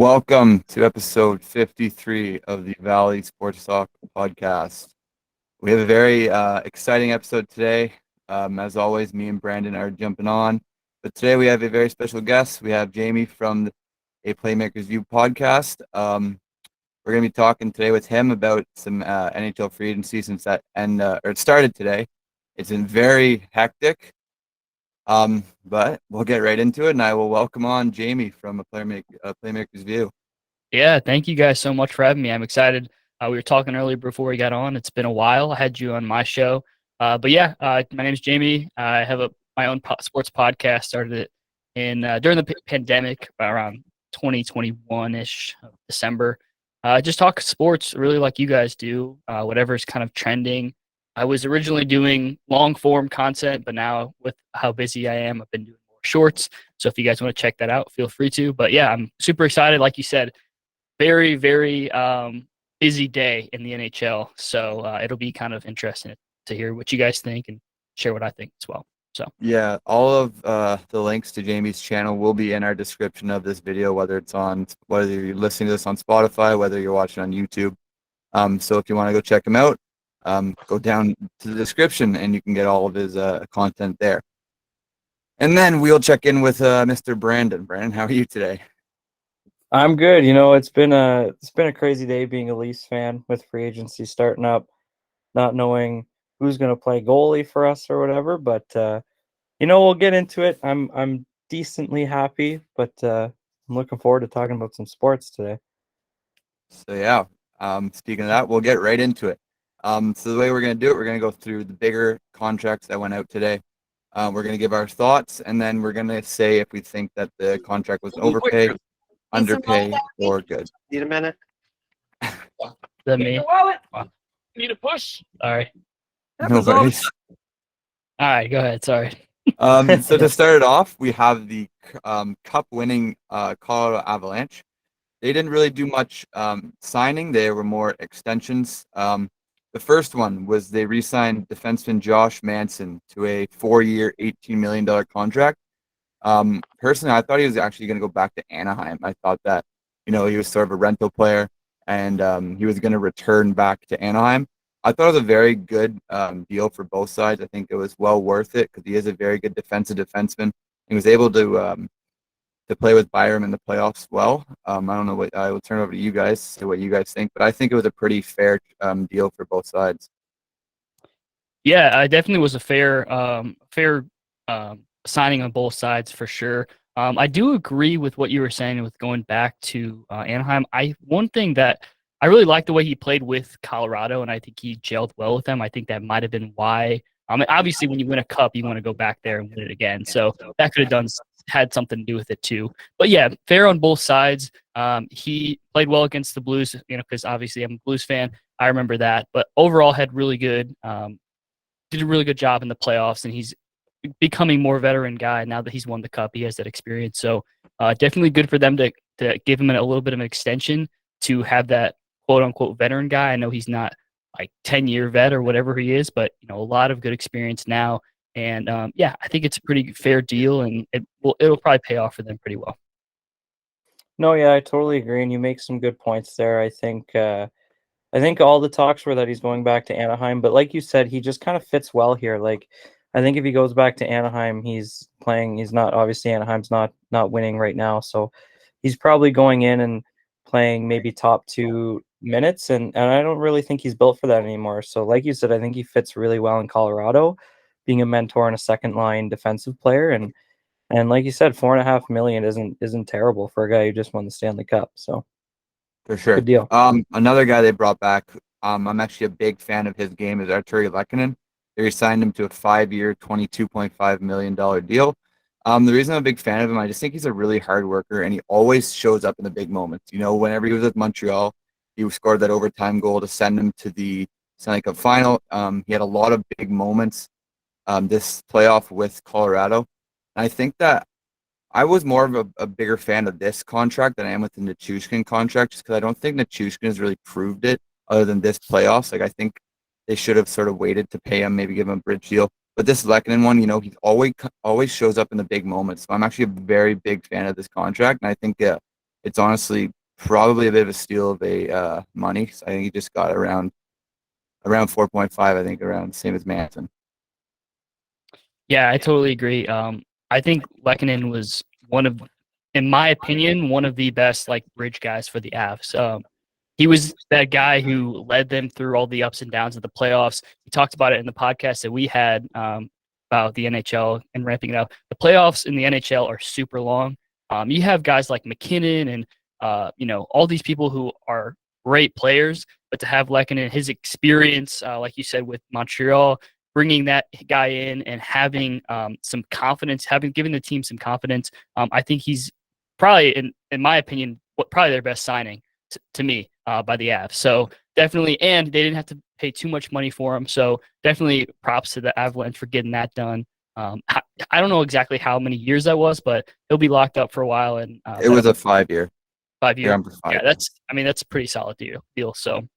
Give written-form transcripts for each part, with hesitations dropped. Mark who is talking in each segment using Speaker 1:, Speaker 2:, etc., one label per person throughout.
Speaker 1: Welcome to episode 53 of the Valley Sports Talk podcast. We have a very exciting episode today. As always, me and Brandon are jumping on. But today we have a very special guest. We have Jayme from the Aplaymakers View podcast. We're going to be talking today with him about some NHL free agency since it started today. It's been very hectic. But we'll get right into it, and I will welcome on Jayme from Playmaker's View.
Speaker 2: Yeah, thank you guys so much for having me. I'm excited. We were talking earlier before we got on. It's been a while. I had you on my show. My name is Jayme. I have my own sports podcast. Started it during the pandemic, around 2021-ish, December. Just talk sports, really like you guys do, whatever's kind of trending. I was originally doing long-form content, but now with how busy I am, I've been doing more shorts. So if you guys want to check that out, feel free to. But yeah, I'm super excited. Like you said, very, very busy day in the NHL. So it'll be kind of interesting to hear what you guys think and share what I think as well. So
Speaker 1: yeah, all of the links to Jayme's channel will be in our description of this video, whether you're listening to this on Spotify, whether you're watching on YouTube. So if you want to go check him out, go down to the description and you can get all of his content there. And then we'll check in with Mr. Brandon. Brandon, how are you today?
Speaker 3: I'm good. It's been a crazy day being a Leafs fan with free agency starting up, not knowing who's going to play goalie for us or whatever. But we'll get into it. I'm decently happy, but I'm looking forward to talking about some sports today.
Speaker 1: So yeah, speaking of that, we'll get right into it. So the way we're going to do it, we're going to go through the bigger contracts that went out today. We're going to give our thoughts, and then we're going to say if we think that the contract was overpaid, underpaid, or good.
Speaker 4: Need a minute?
Speaker 2: is that me?
Speaker 4: Wow. Need a push?
Speaker 2: Sorry.
Speaker 1: No worries.
Speaker 2: All right, go ahead. Sorry.
Speaker 1: So to start it off, we have the cup-winning Colorado Avalanche. They didn't really do much signing. They were more extensions. The first one was they re-signed defenseman Josh Manson to a 4-year, $18 million contract. Personally, I thought he was actually going to go back to Anaheim. I thought that, he was sort of a rental player and he was going to return back to Anaheim. I thought it was a very good deal for both sides. I think it was well worth it because he is a very good defensive defenseman. He was able to play with Byram in the playoffs well. I don't know I will turn it over to you guys to see what you guys think, but I think it was a pretty fair deal for both sides.
Speaker 2: Yeah, it definitely was a fair signing on both sides for sure. I do agree with what you were saying with going back to Anaheim. One thing that I really liked the way he played with Colorado, and I think he gelled well with them. I think that might have been why. Obviously, when you win a cup, you want to go back there and win it again. So that could have had something to do with it too. But yeah, fair on both sides. He played well against the Blues, because obviously I'm a Blues fan. I remember that. But overall, had really good, did a really good job in the playoffs, and he's becoming more veteran guy now that he's won the cup. He has that experience. So definitely good for them to give him a little bit of an extension to have that quote unquote veteran guy. I know he's not like 10-year vet or whatever he is, but a lot of good experience now. And I think it's a pretty fair deal, and it'll probably pay off for them pretty well.
Speaker 3: No, yeah, I totally agree, and you make some good points there. I think all the talks were that he's going back to Anaheim, but like you said, he just kind of fits well here. Like, I think if he goes back to Anaheim, he's not, obviously Anaheim's not winning right now, so he's probably going in and playing maybe top 2 minutes, and I don't really think he's built for that anymore. So like you said, I think he fits really well in Colorado, being a mentor and a second line defensive player, and like you said, $4.5 million isn't terrible for a guy who just won the Stanley Cup. So
Speaker 1: For sure.
Speaker 3: good deal.
Speaker 1: Another guy they brought back, I'm actually a big fan of his game, is Arturi. They signed him to a 5-year, $22.5 million deal. The reason I'm a big fan of him, I just think he's a really hard worker, and he always shows up in the big moments. Whenever he was with Montreal, he scored that overtime goal to send him to the Stanley Cup final. He had a lot of big moments this playoff with Colorado. And I think that I was more of a bigger fan of this contract than I am with the Nichushkin contract, just because I don't think Nichushkin has really proved it other than this playoffs. Like, I think they should have sort of waited to pay him, maybe give him a bridge deal. But this Lehkonen one, he always shows up in the big moments. So I'm actually a very big fan of this contract, and I think it's honestly probably a bit of a steal of a money. So I think he just got around 4.5. I think around the same as Manson.
Speaker 2: Yeah, I totally agree. I think Lehkonen was in my opinion, one of the best like bridge guys for the Avs. He was that guy who led them through all the ups and downs of the playoffs. He talked about it in the podcast that we had about the NHL and ramping it up. The playoffs in the NHL are super long. You have guys like McKinnon and all these people who are great players, but to have Lehkonen, his experience, like you said with Montreal, bringing that guy in and having some confidence, giving the team some confidence, I think he's probably, in my opinion, probably their best signing to me by the Avs. So definitely, and they didn't have to pay too much money for him. So definitely props to the Avalanche for getting that done. I don't know exactly how many years that was, but he'll be locked up for a while. And
Speaker 1: it was a 5-year.
Speaker 2: 5 year.
Speaker 1: Yeah,
Speaker 2: that's a pretty solid deal. So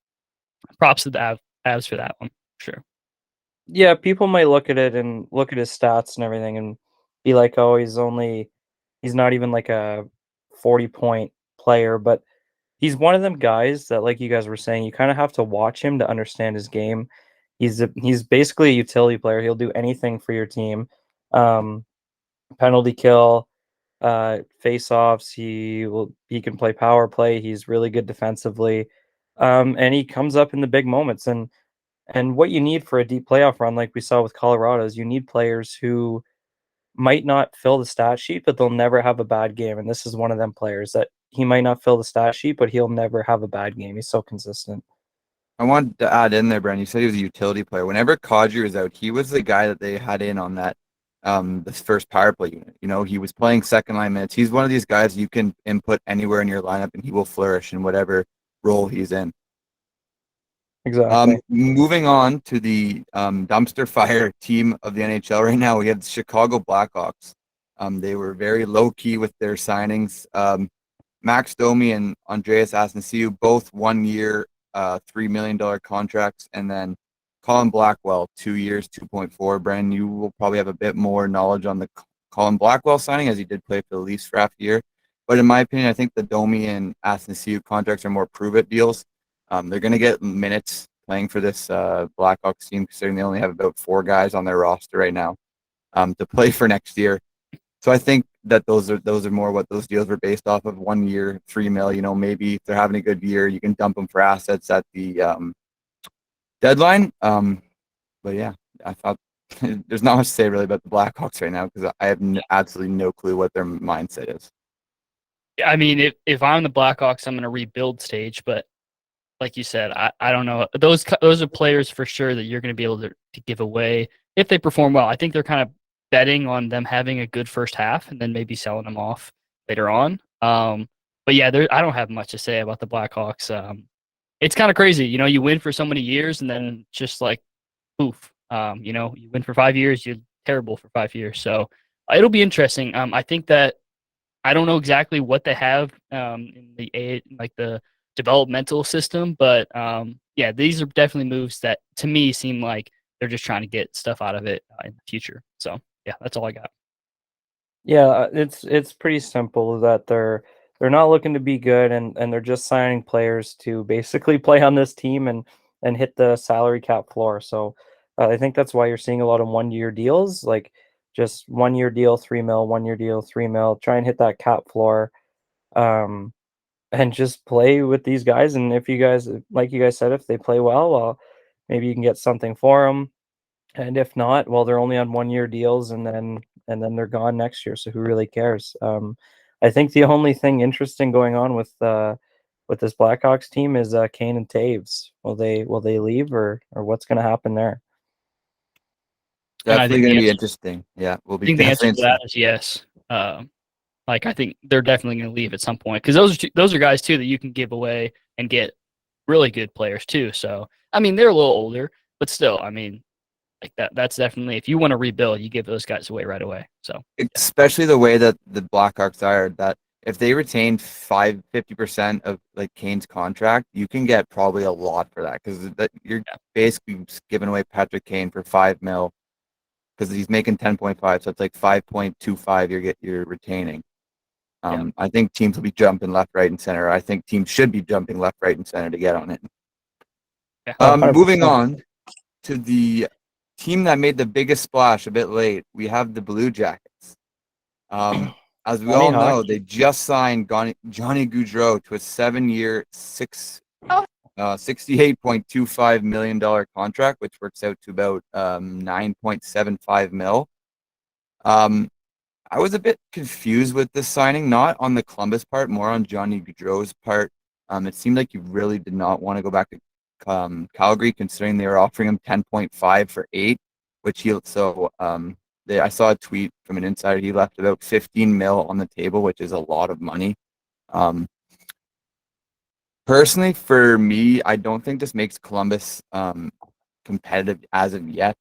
Speaker 2: props to the Avs for that one. Sure.
Speaker 3: Yeah, people might look at it and look at his stats and everything and be like, oh, he's not even like a 40-point player, but he's one of them guys that, like you guys were saying, you kind of have to watch him to understand his game. He's basically a utility player. He'll do anything for your team. Penalty kill, face-offs. He can play power play. He's really good defensively, and he comes up in the big moments. And what you need for a deep playoff run, like we saw with Colorado, is you need players who might not fill the stat sheet, but they'll never have a bad game. And this is one of them players that he might not fill the stat sheet, but he'll never have a bad game. He's so consistent.
Speaker 1: I wanted to add in there, Brent. You said he was a utility player. Whenever Kadri was out, he was the guy that they had in on that this first power play unit. He was playing second line minutes. He's one of these guys you can input anywhere in your lineup, and he will flourish in whatever role he's in.
Speaker 3: Exactly.
Speaker 1: Moving on to the dumpster fire team of the NHL right now, we have the Chicago Blackhawks. They were very low key with their signings. Max Domi and Andreas Athanasiou, both 1 year, $3 million contracts, and then Colin Blackwell, 2 years, 2.4. Brennan, you will probably have a bit more knowledge on the Colin Blackwell signing, as he did play for the Leafs for half a year. But in my opinion, I think the Domi and Athanasiou contracts are more prove-it deals. They're going to get minutes playing for this Blackhawks team, considering they only have about 4 guys on their roster right now to play for next year. So I think that those are more what those deals were based off of. 1 year, $3 million. Maybe if they're having a good year, you can dump them for assets at the deadline. But yeah, I thought there's not much to say really about the Blackhawks right now because I have absolutely no clue what their mindset is.
Speaker 2: I mean, if I'm the Blackhawks, I'm in a rebuild stage, but like you said, I don't know. Those are players for sure that you're going to be able to give away if they perform well. I think they're kind of betting on them having a good first half and then maybe selling them off later on. But yeah, I don't have much to say about the Blackhawks. It's kind of crazy. You win for so many years and then just like poof. You win for 5 years, you're terrible for 5 years. So it'll be interesting. I think that I don't know exactly what they have in the developmental system, but yeah, these are definitely moves that to me seem like they're just trying to get stuff out of it in the future. So yeah, that's all I got.
Speaker 3: Yeah, it's pretty simple that they're not looking to be good and they're just signing players to basically play on this team and hit the salary cap floor. So I think that's why you're seeing a lot of 1 year deals, like just 1 year deal, 3 mil, 1 year deal, 3 mil, try and hit that cap floor. And just play with these guys. And if you guys, like you guys said, if they play well, maybe you can get something for them. And if not, well, they're only on 1 year deals, and then they're gone next year. So who really cares? I think the only thing interesting going on with this Blackhawks team is Kane and Taves. Will they leave or what's going to happen there?
Speaker 1: Definitely going to be interesting. Yeah, we'll be.
Speaker 2: I think the answer to that is yes. Like I think they're definitely going to leave at some point because those are guys too that you can give away and get really good players too. So I mean they're a little older, but still, I mean like that's definitely if you want to rebuild, you give those guys away right away. So
Speaker 1: especially the way that the Blackhawks are, that if they retain 50% of like Kane's contract, you can get probably a lot for that because you're basically giving away Patrick Kane for $5 million because he's making 10.5, so it's like 5.25 you're retaining. I think teams will be jumping left, right, and center. I think teams should be jumping left, right, and center to get on it.
Speaker 2: Yeah.
Speaker 1: Moving
Speaker 3: 100%.
Speaker 1: on to the team that made the biggest splash a bit late, we have the Blue Jackets. As we
Speaker 3: Funny
Speaker 1: all know,
Speaker 3: hockey.
Speaker 1: they just signed Johnny Gaudreau to a 7-year, $68.25 million contract, which works out to about $9.75 million. I was a bit confused with this signing, not on the Columbus part, more on Johnny Gaudreau's part. It seemed like he really did not want to go back to Calgary, considering they were offering him 10.5 for 8, which he I saw a tweet from an insider. He left about 15 mil on the table, which is a lot of money. Personally, for me, I don't think this makes Columbus competitive as of yet.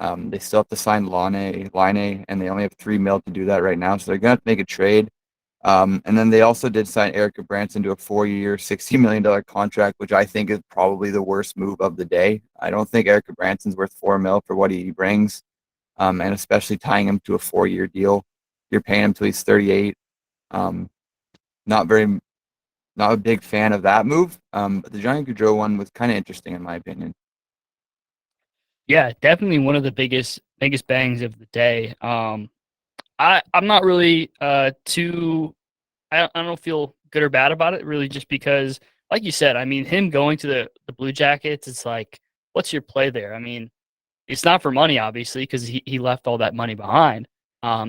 Speaker 1: They still have to sign Line, and they only have 3 mil to do that right now, so they're going to make a trade. And then they also did sign Erica Branson to a 4-year, $60 million contract, which I think is probably the worst move of the day. I don't think Erica Branson's worth 4 mil for what he brings. And especially tying him to a 4-year deal. You're paying him till he's 38. Not a big fan of that move. But the Johnny Gaudreau one was kind of interesting in my opinion.
Speaker 2: Yeah, definitely one of the biggest bangs of the day. I'm not really I don't feel good or bad about it, really, just because, like you said, I mean, him going to the Blue Jackets, it's like, what's your play there? I mean, it's not for money, obviously, because he left all that money behind.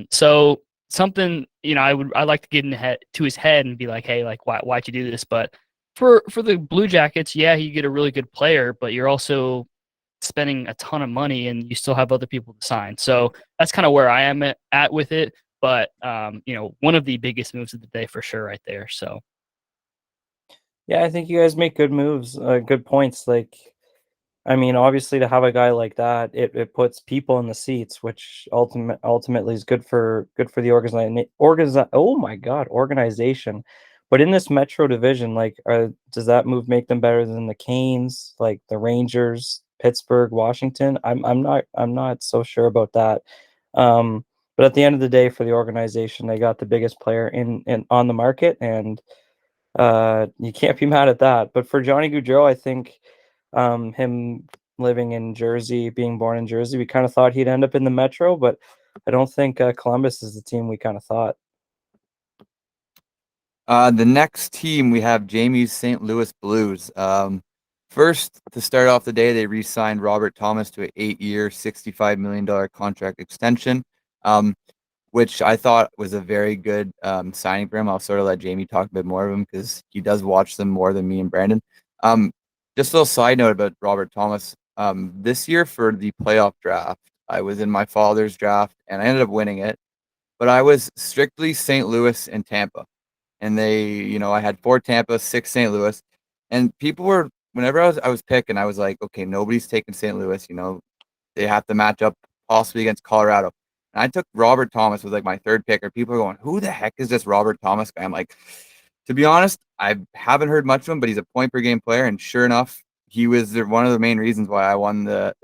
Speaker 2: So something, I'd like to get to his head and be like, hey, like, why'd you do this? But for the Blue Jackets, yeah, you get a really good player, but you're also spending a ton of money and you still have other people to sign. So that's kind of where I am at with it. But one of the biggest moves of the day for sure, right there. So
Speaker 3: Yeah, I think you guys make good moves, good points. Like, I mean, obviously, to have a guy like that, it puts people in the seats, which ultimately is good for the organization. But in this Metro division, like, does that move make them better than the Canes, like the Rangers, Pittsburgh, Washington? I'm not so sure about that. But at the end of the day, for the organization, they got the biggest player in on the market, and you can't be mad at that. But for Johnny Gaudreau, I think him living in Jersey, being born in Jersey, we kind of thought he'd end up in the Metro, but I don't think Columbus is the team we kind of thought.
Speaker 1: The next team we have Jayme's St. Louis Blues. First, to start off the day, they re-signed Robert Thomas to an 8-year, $65 million contract extension, which I thought was a very good signing for him. I'll sort of let Jayme talk a bit more of him because he does watch them more than me and Brandon. Just a little side note about Robert Thomas. This year for the playoff draft, I was in my father's draft and I ended up winning it, but I was strictly St. Louis and Tampa. And I had 4 Tampa, 6 St. Louis, and people were, whenever I was picking, I was like, okay, nobody's taking St. Louis. They have to match up possibly against Colorado. And I took Robert Thomas, was like my 3rd pick. Or people are going, who the heck is this Robert Thomas guy? I'm like, to be honest, I haven't heard much of him, but he's a point per game player. And sure enough, he was one of the main reasons why I won the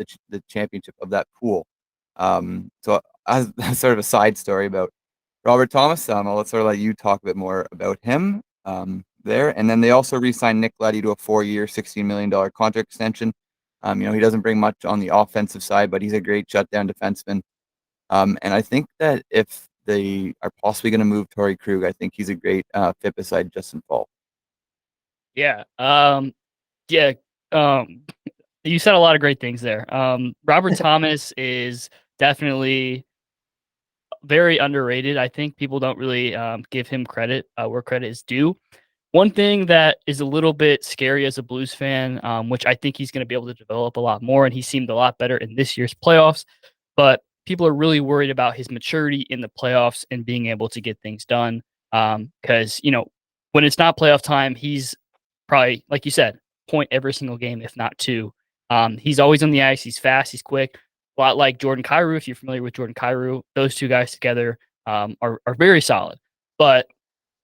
Speaker 1: championship of that pool. So as sort of a side story about Robert Thomas, I'll sort of let you talk a bit more about him there. And then they also re-signed Nick Leddy to a 4-year, $16 million contract extension. He doesn't bring much on the offensive side, but he's a great shutdown defenseman. And I think that if they are possibly going to move Torrey Krug, I think he's a great fit beside Justin Fall.
Speaker 2: yeah, yeah. You said a lot of great things there. Robert Thomas is definitely very underrated. I think people don't really give him credit where credit is due. One thing that is a little bit scary as a Blues fan, which I think he's going to be able to develop a lot more, and he seemed a lot better in this year's playoffs, but people are really worried about his maturity in the playoffs and being able to get things done. Because, when it's not playoff time, he's probably, like you said, point every single game, if not 2. He's always on the ice. He's fast. He's quick. A lot like Jordan Kyrou. If you're familiar with Jordan Kyrou, those 2 guys together are very solid. But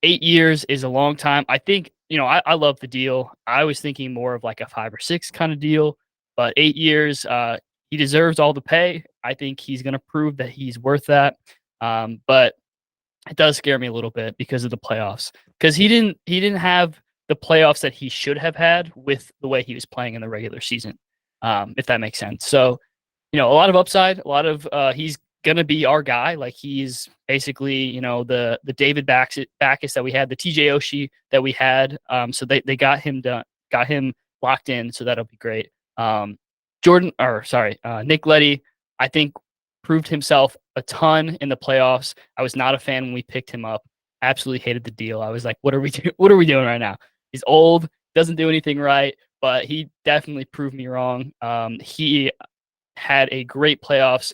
Speaker 2: 8 years is a long time. I think, I love the deal. I was thinking more of like a 5 or 6 kind of deal, but 8 years, he deserves all the pay. I think he's going to prove that he's worth that. But it does scare me a little bit because of the playoffs. Because he didn't have the playoffs that he should have had with the way he was playing in the regular season, if that makes sense. So, a lot of upside, a lot of he's gonna be our guy. Like he's basically, the David Backus that we had, the TJ Oshie that we had. So they got him locked in. So that'll be great. Nick Leddy, I think proved himself a ton in the playoffs. I was not a fan when we picked him up. Absolutely hated the deal. I was like, what are we doing right now? He's old, doesn't do anything right, but he definitely proved me wrong. He had a great playoffs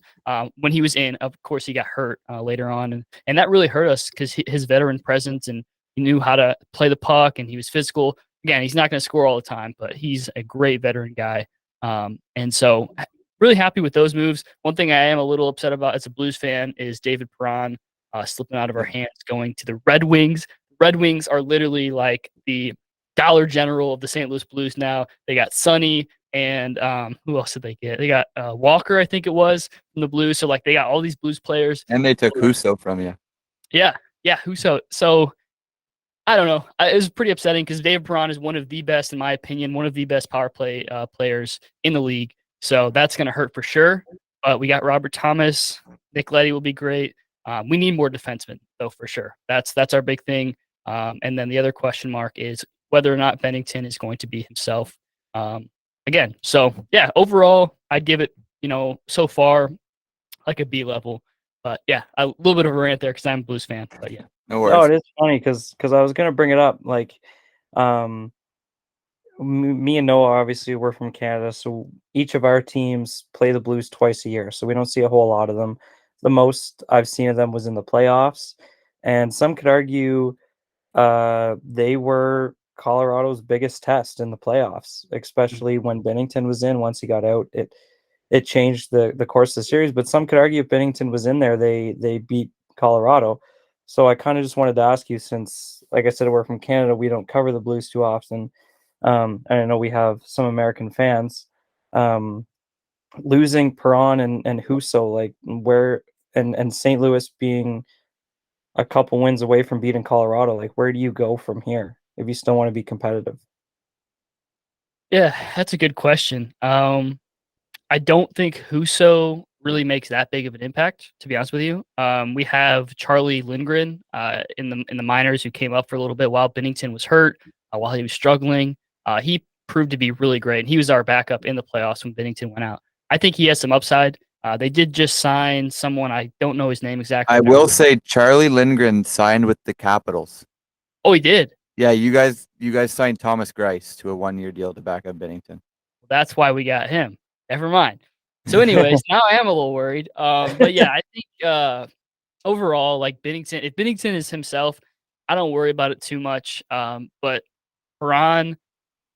Speaker 2: when he was in. Of course, he got hurt later on, and that really hurt us because his veteran presence, and he knew how to play the puck, and he was physical. Again, he's not going to score all the time, but he's a great veteran guy. And so really happy with those moves. One thing I am a little upset about as a Blues fan is David Perron slipping out of our hands, going to the Red Wings. Red Wings are literally like the Dollar General of the St. Louis Blues now. They got Sonny and who else did they get? They got Walker, I think it was, from the Blues. So like they got all these Blues players.
Speaker 1: And they took Husso from you.
Speaker 2: Yeah, Husso. So I don't know. It was pretty upsetting because David Perron is one of the best, in my opinion, one of the best power play players in the league. So that's going to hurt for sure. But we got Robert Thomas. Nick Leddy will be great. We need more defensemen, though, for sure. That's our big thing. And then the other question mark is whether or not Bennington is going to be himself again. So, yeah, overall, I'd give it, so far like a B level. But, yeah, a little bit of a rant there because I'm a Blues fan. But, yeah.
Speaker 1: No worries.
Speaker 3: No, it is funny because I was going to bring it up. Like, me and Noah, obviously, we're from Canada, so each of our teams play the Blues twice a year, so we don't see a whole lot of them. The most I've seen of them was in the playoffs, and some could argue they were Colorado's biggest test in the playoffs, especially when Binnington was in. Once he got out, it changed the course of the series, but some could argue if Binnington was in there, they beat Colorado. So I kind of just wanted to ask you, since, like I said, we're from Canada, we don't cover the Blues too often. And I know we have some American fans. Losing Perron and Husso, like where and St. Louis being a couple wins away from beating Colorado, like where do you go from here if you still want to be competitive?
Speaker 2: Yeah, that's a good question. I don't think Husso really makes that big of an impact, to be honest with you. We have Charlie Lindgren in the minors who came up for a little bit while Binnington was hurt, while he was struggling. He proved to be really great, and he was our backup in the playoffs when Binnington went out. I think he has some upside. They did just sign someone, I don't know his name exactly.
Speaker 1: I will say Charlie Lindgren signed with the Capitals.
Speaker 2: Oh, he did?
Speaker 1: Yeah, you guys signed Thomas Greiss to a 1-year deal to back up Binnington.
Speaker 2: That's why we got him. Never mind. So anyways, now I am a little worried. But yeah, I think overall, like if Binnington is himself, I don't worry about it too much. But Perron,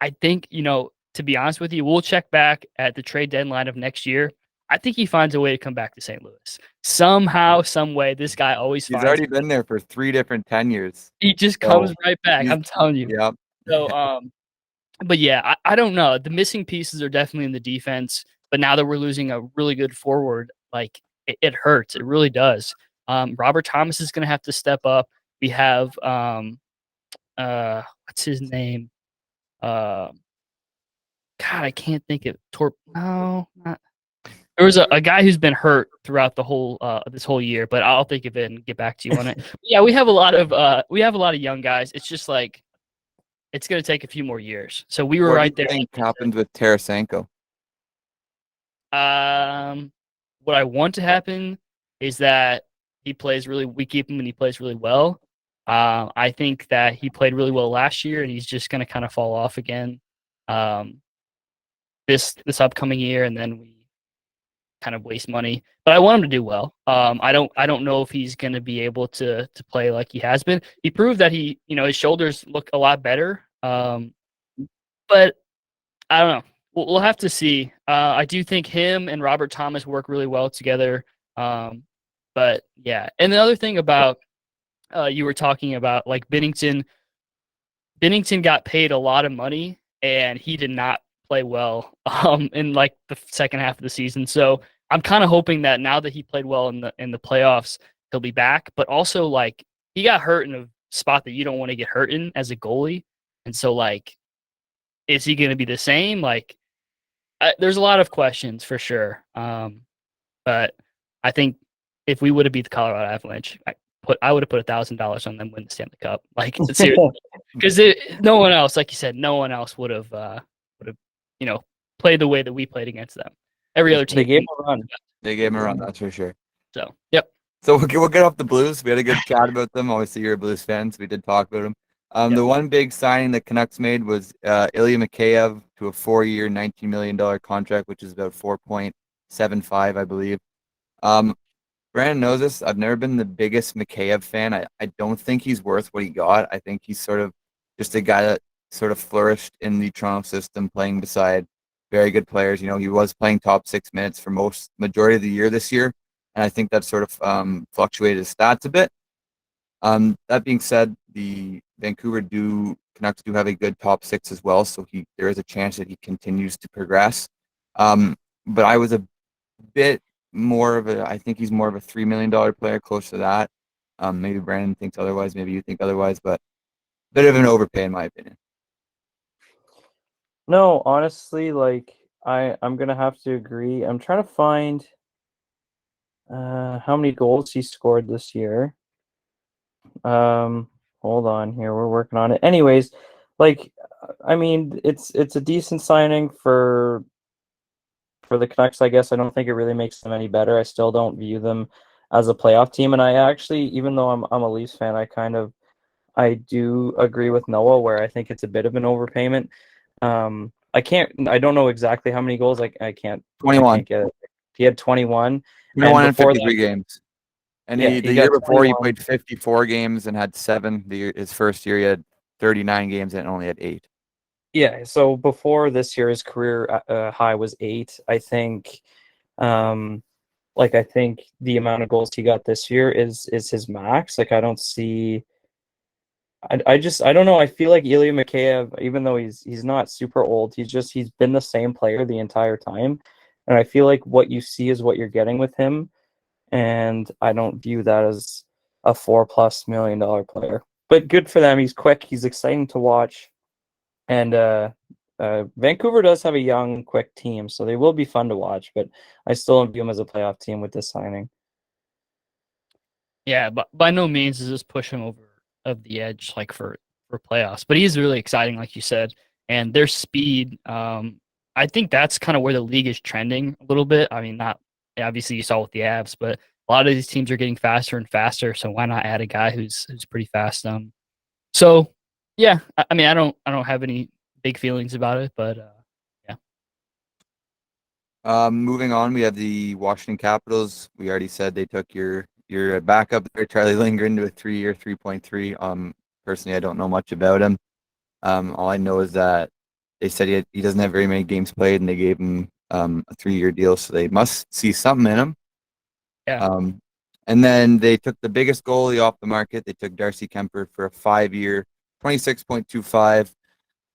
Speaker 2: I think, to be honest with you, we'll check back at the trade deadline of next year. I think he finds a way to come back to St. Louis. Somehow, some way, this guy always finds.
Speaker 1: He's already been there for 3 different tenures.
Speaker 2: He just comes right back. I'm telling you.
Speaker 1: Yeah.
Speaker 2: So, but yeah, I don't know. The missing pieces are definitely in the defense. But now that we're losing a really good forward, like it hurts. It really does. Robert Thomas is going to have to step up. We have what's his name? God, I can't think of No, not. There was a guy who's been hurt throughout the whole this whole year, but I'll think of it and get back to you on it. Yeah, we have a lot of young guys. It's just like it's going to take a few more years. So we were right there.
Speaker 1: What do you think happened with Tarasenko?
Speaker 2: What I want to happen is that we keep him and he plays really well. I think that he played really well last year and he's just going to kind of fall off again this upcoming year, and then we kind of waste money. But I want him to do well. I don't know if he's going to be able to play like he has been. He proved that his shoulders look a lot better. But I don't know. We'll have to see. I do think him and Robert Thomas work really well together. But yeah, and the other thing about you were talking about, like Binnington got paid a lot of money and he did not play well in like the second half of the season. So I'm kind of hoping that now that he played well in the playoffs, he'll be back, but also like he got hurt in a spot that you don't want to get hurt in as a goalie, and so like, is he going to be the same? Like, there's a lot of questions for sure. But I think if we would have beat the Colorado Avalanche, I would have put $1,000 on them win the Stanley Cup. Like seriously, because no one else, like you said, no one else would have played the way that we played against them. Every other team.
Speaker 3: They gave him a run.
Speaker 1: They gave him a run, that's for sure.
Speaker 2: So yep.
Speaker 1: So we'll get off the Blues. We had a good chat about them. Obviously, you're a Blues fan, so we did talk about them. The one big signing the Canucks made was Ilya Mckayev to a 4-year, $19 million contract, which is about 4.75, I believe. Brandon knows this. I've never been the biggest Mckayev fan. I don't think he's worth what he got. I think he's sort of just a guy that sort of flourished in the Toronto system, playing beside very good players. You know, he was playing top 6 minutes for majority of the year this year, and I think that sort of fluctuated his stats a bit. That being said, the Vancouver Canucks do have a good top 6 as well, so there is a chance that he continues to progress. But I was a bit more I think he's more of a $3 million player, close to that. Maybe Brandon thinks otherwise, maybe you think otherwise, but a bit of an overpay in my opinion.
Speaker 3: No, honestly, like I'm gonna have to agree. I'm trying to find how many goals he scored this year. Hold on here, we're working on it. Anyways, like I mean, it's a decent signing for the Canucks, I guess. I don't think it really makes them any better. I still don't view them as a playoff team, and I actually, even though I'm a Leafs fan, I do agree with Noah where I think it's a bit of an overpayment. I don't know exactly how many goals. I can't
Speaker 1: 21.
Speaker 3: I can't get it. He had 21.
Speaker 1: 21 in
Speaker 3: before
Speaker 1: 53 games. And
Speaker 3: Yeah,
Speaker 1: the
Speaker 3: he
Speaker 1: year
Speaker 3: got
Speaker 1: before
Speaker 3: 21.
Speaker 1: he played 54 games and had 7. His first year he had 39 games and only had 8.
Speaker 3: Yeah, so before this year, his career high was 8. I think, I think the amount of goals he got this year is his max. Like, I don't see. I don't know. I feel like Ilya Mckayev, even though he's not super old, he's been the same player the entire time, and I feel like what you see is what you're getting with him, and I don't view that as a $4+ million player. But good for them. He's quick. He's exciting to watch. And Vancouver does have a young, quick team, so they will be fun to watch, but I still don't view them as a playoff team with this signing.
Speaker 2: Yeah, but by no means does this push him over of the edge like for playoffs. But he's really exciting, like you said, and their speed. I think that's kind of where the league is trending a little bit. I mean, not obviously you saw with the Avs, but a lot of these teams are getting faster and faster. So why not add a guy who's pretty fast? So yeah, I mean, I don't have any big feelings about it, but yeah.
Speaker 1: Moving on, we have the Washington Capitals. We already said they took your backup there, Charlie Lindgren, to a 3-year, 3.3. Personally, I don't know much about him. All I know is that they said he doesn't have very many games played, and they gave him a 3-year deal, so they must see something in him.
Speaker 2: Yeah.
Speaker 1: And then they took the biggest goalie off the market. They took Darcy Kemper for a 5-year, 26.25.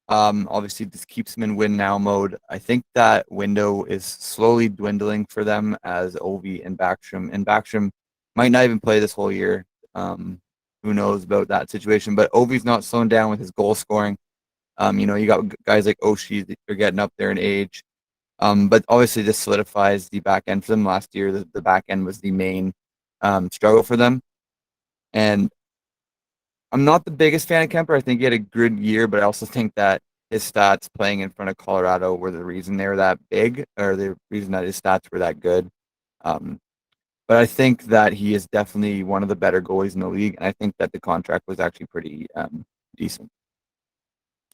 Speaker 1: Obviously, this keeps him in win now mode. I think that window is slowly dwindling for them as Ovi and Backstrom might not even play this whole year. Who knows about that situation? But Ovi's not slowing down with his goal scoring. You got guys like Oshie that are getting up there in age. But obviously, this solidifies the back end for them. Last year, the back end was the main struggle for them. And I'm not the biggest fan of Kemper. I think he had a good year, but I also think that his stats playing in front of Colorado were the reason they were that big, or the reason that his stats were that good. But I think that he is definitely one of the better goalies in the league, and I think that the contract was actually pretty decent.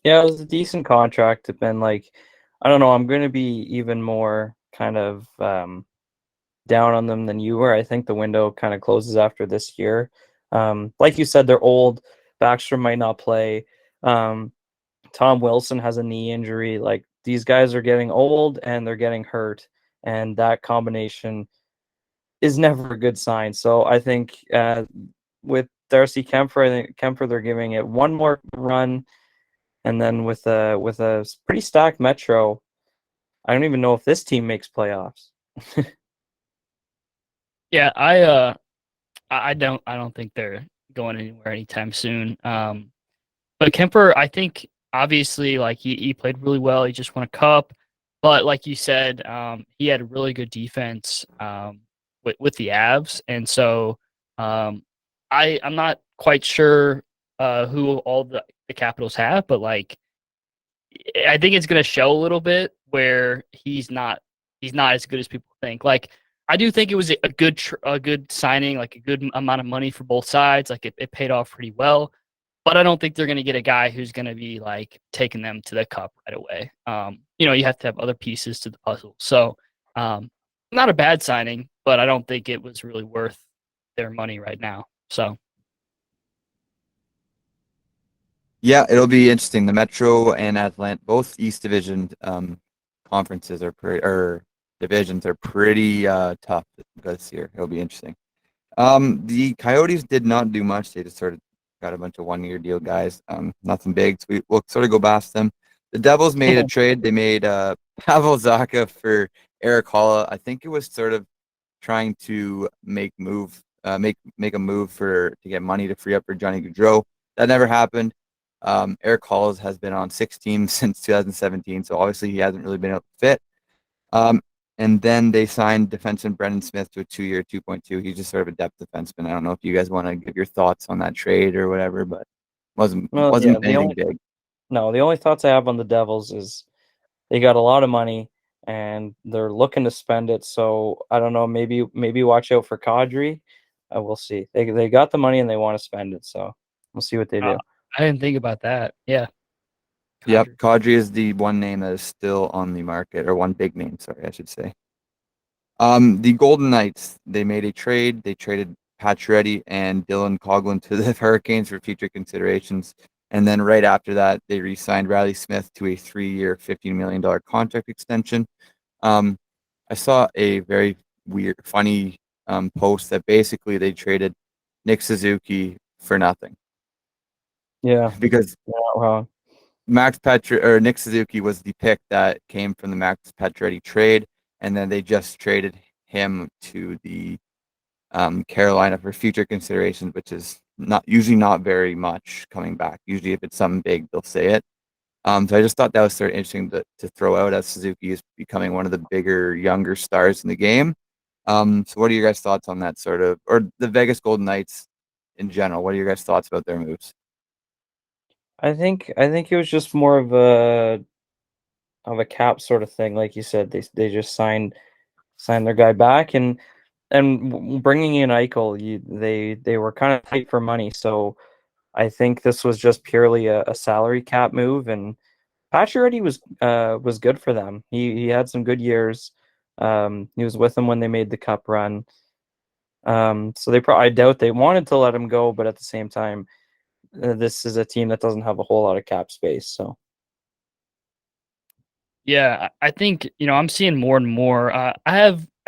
Speaker 3: Yeah, it was a decent contract. It's been I don't know, I'm going to be even more kind of down on them than you were. I think the window kind of closes after this year. Like you said, they're old. Backstrom might not play. Tom Wilson has a knee injury. Like, these guys are getting old and they're getting hurt, and that combination is never a good sign. So I think with Darcy Kemper, they're giving it one more run, and then with a pretty stacked Metro, I don't even know if this team makes playoffs.
Speaker 2: Yeah, I don't think they're going anywhere anytime soon. But Kemper, I think obviously like he played really well. He just won a cup, but like you said, he had a really good defense with the Avs, and so I'm not quite sure who all the Capitals have, but like I think it's going to show a little bit where he's not as good as people think. Like I do think it was a good signing, like a good amount of money for both sides. Like it paid off pretty well, but I don't think they're going to get a guy who's going to be like taking them to the cup right away. You have to have other pieces to the puzzle. So not a bad signing, but I don't think it was really worth their money right now. So.
Speaker 1: Yeah, it'll be interesting. The Metro and Atlanta, both East Division conferences or divisions are pretty tough this year. It'll be interesting. The Coyotes did not do much. They just sort of got a bunch of one-year deal guys. Nothing big. So we'll sort of go past them. The Devils made a trade. They made Pavel Zacha for Eric Holla. I think it was sort of trying to make a move to get money to free up for Johnny Gaudreau. That never happened. Eric Halls has been on 6 teams since 2017, so obviously he hasn't really been able to fit. And then they signed defenseman Brendan Smith to a 2-year, 2.2. He's just sort of a depth defenseman. I don't know if you guys want to give your thoughts on that trade or whatever, but wasn't anything big.
Speaker 3: No, the only thoughts I have on the Devils is they got a lot of money and they're looking to spend it. So I don't know, maybe watch out for Kadri. We'll see. They got the money and they want to spend it, so we'll see what they do.
Speaker 2: I didn't think about that. Yeah.
Speaker 1: Kadri. Yep, Kadri is the one name that is still on the market, or one big name, sorry, I should say. The Golden Knights, they made a trade. They traded Pacioretty and Dylan Coghlan to the Hurricanes for future considerations. And then right after that, they re-signed Riley Smith to a 3-year, $15 million contract extension. I saw a very funny post that basically they traded Nick Suzuki for nothing.
Speaker 3: Yeah,
Speaker 1: because Nick Suzuki was the pick that came from the Max Pacioretty trade, and then they just traded him to the Carolina for future considerations, which is usually not very much coming back. Usually, if it's something big, they'll say it. So I just thought that was sort of interesting to throw out, as Suzuki is becoming one of the bigger, younger stars in the game. So what are your guys' thoughts on that sort of, or the Vegas Golden Knights in general? What are your guys' thoughts about their moves?
Speaker 3: I think it was just more of a cap sort of thing, like you said. They just signed their guy back, and bringing in Eichel, they were kind of tight for money, so I think this was just purely a salary cap move. And Pacioretty was good for them. He had some good years. He was with them when they made the cup run. So I doubt they wanted to let him go, but at the same time, this is a team that doesn't have a whole lot of cap space. So
Speaker 2: yeah, I think I'm seeing more and more. I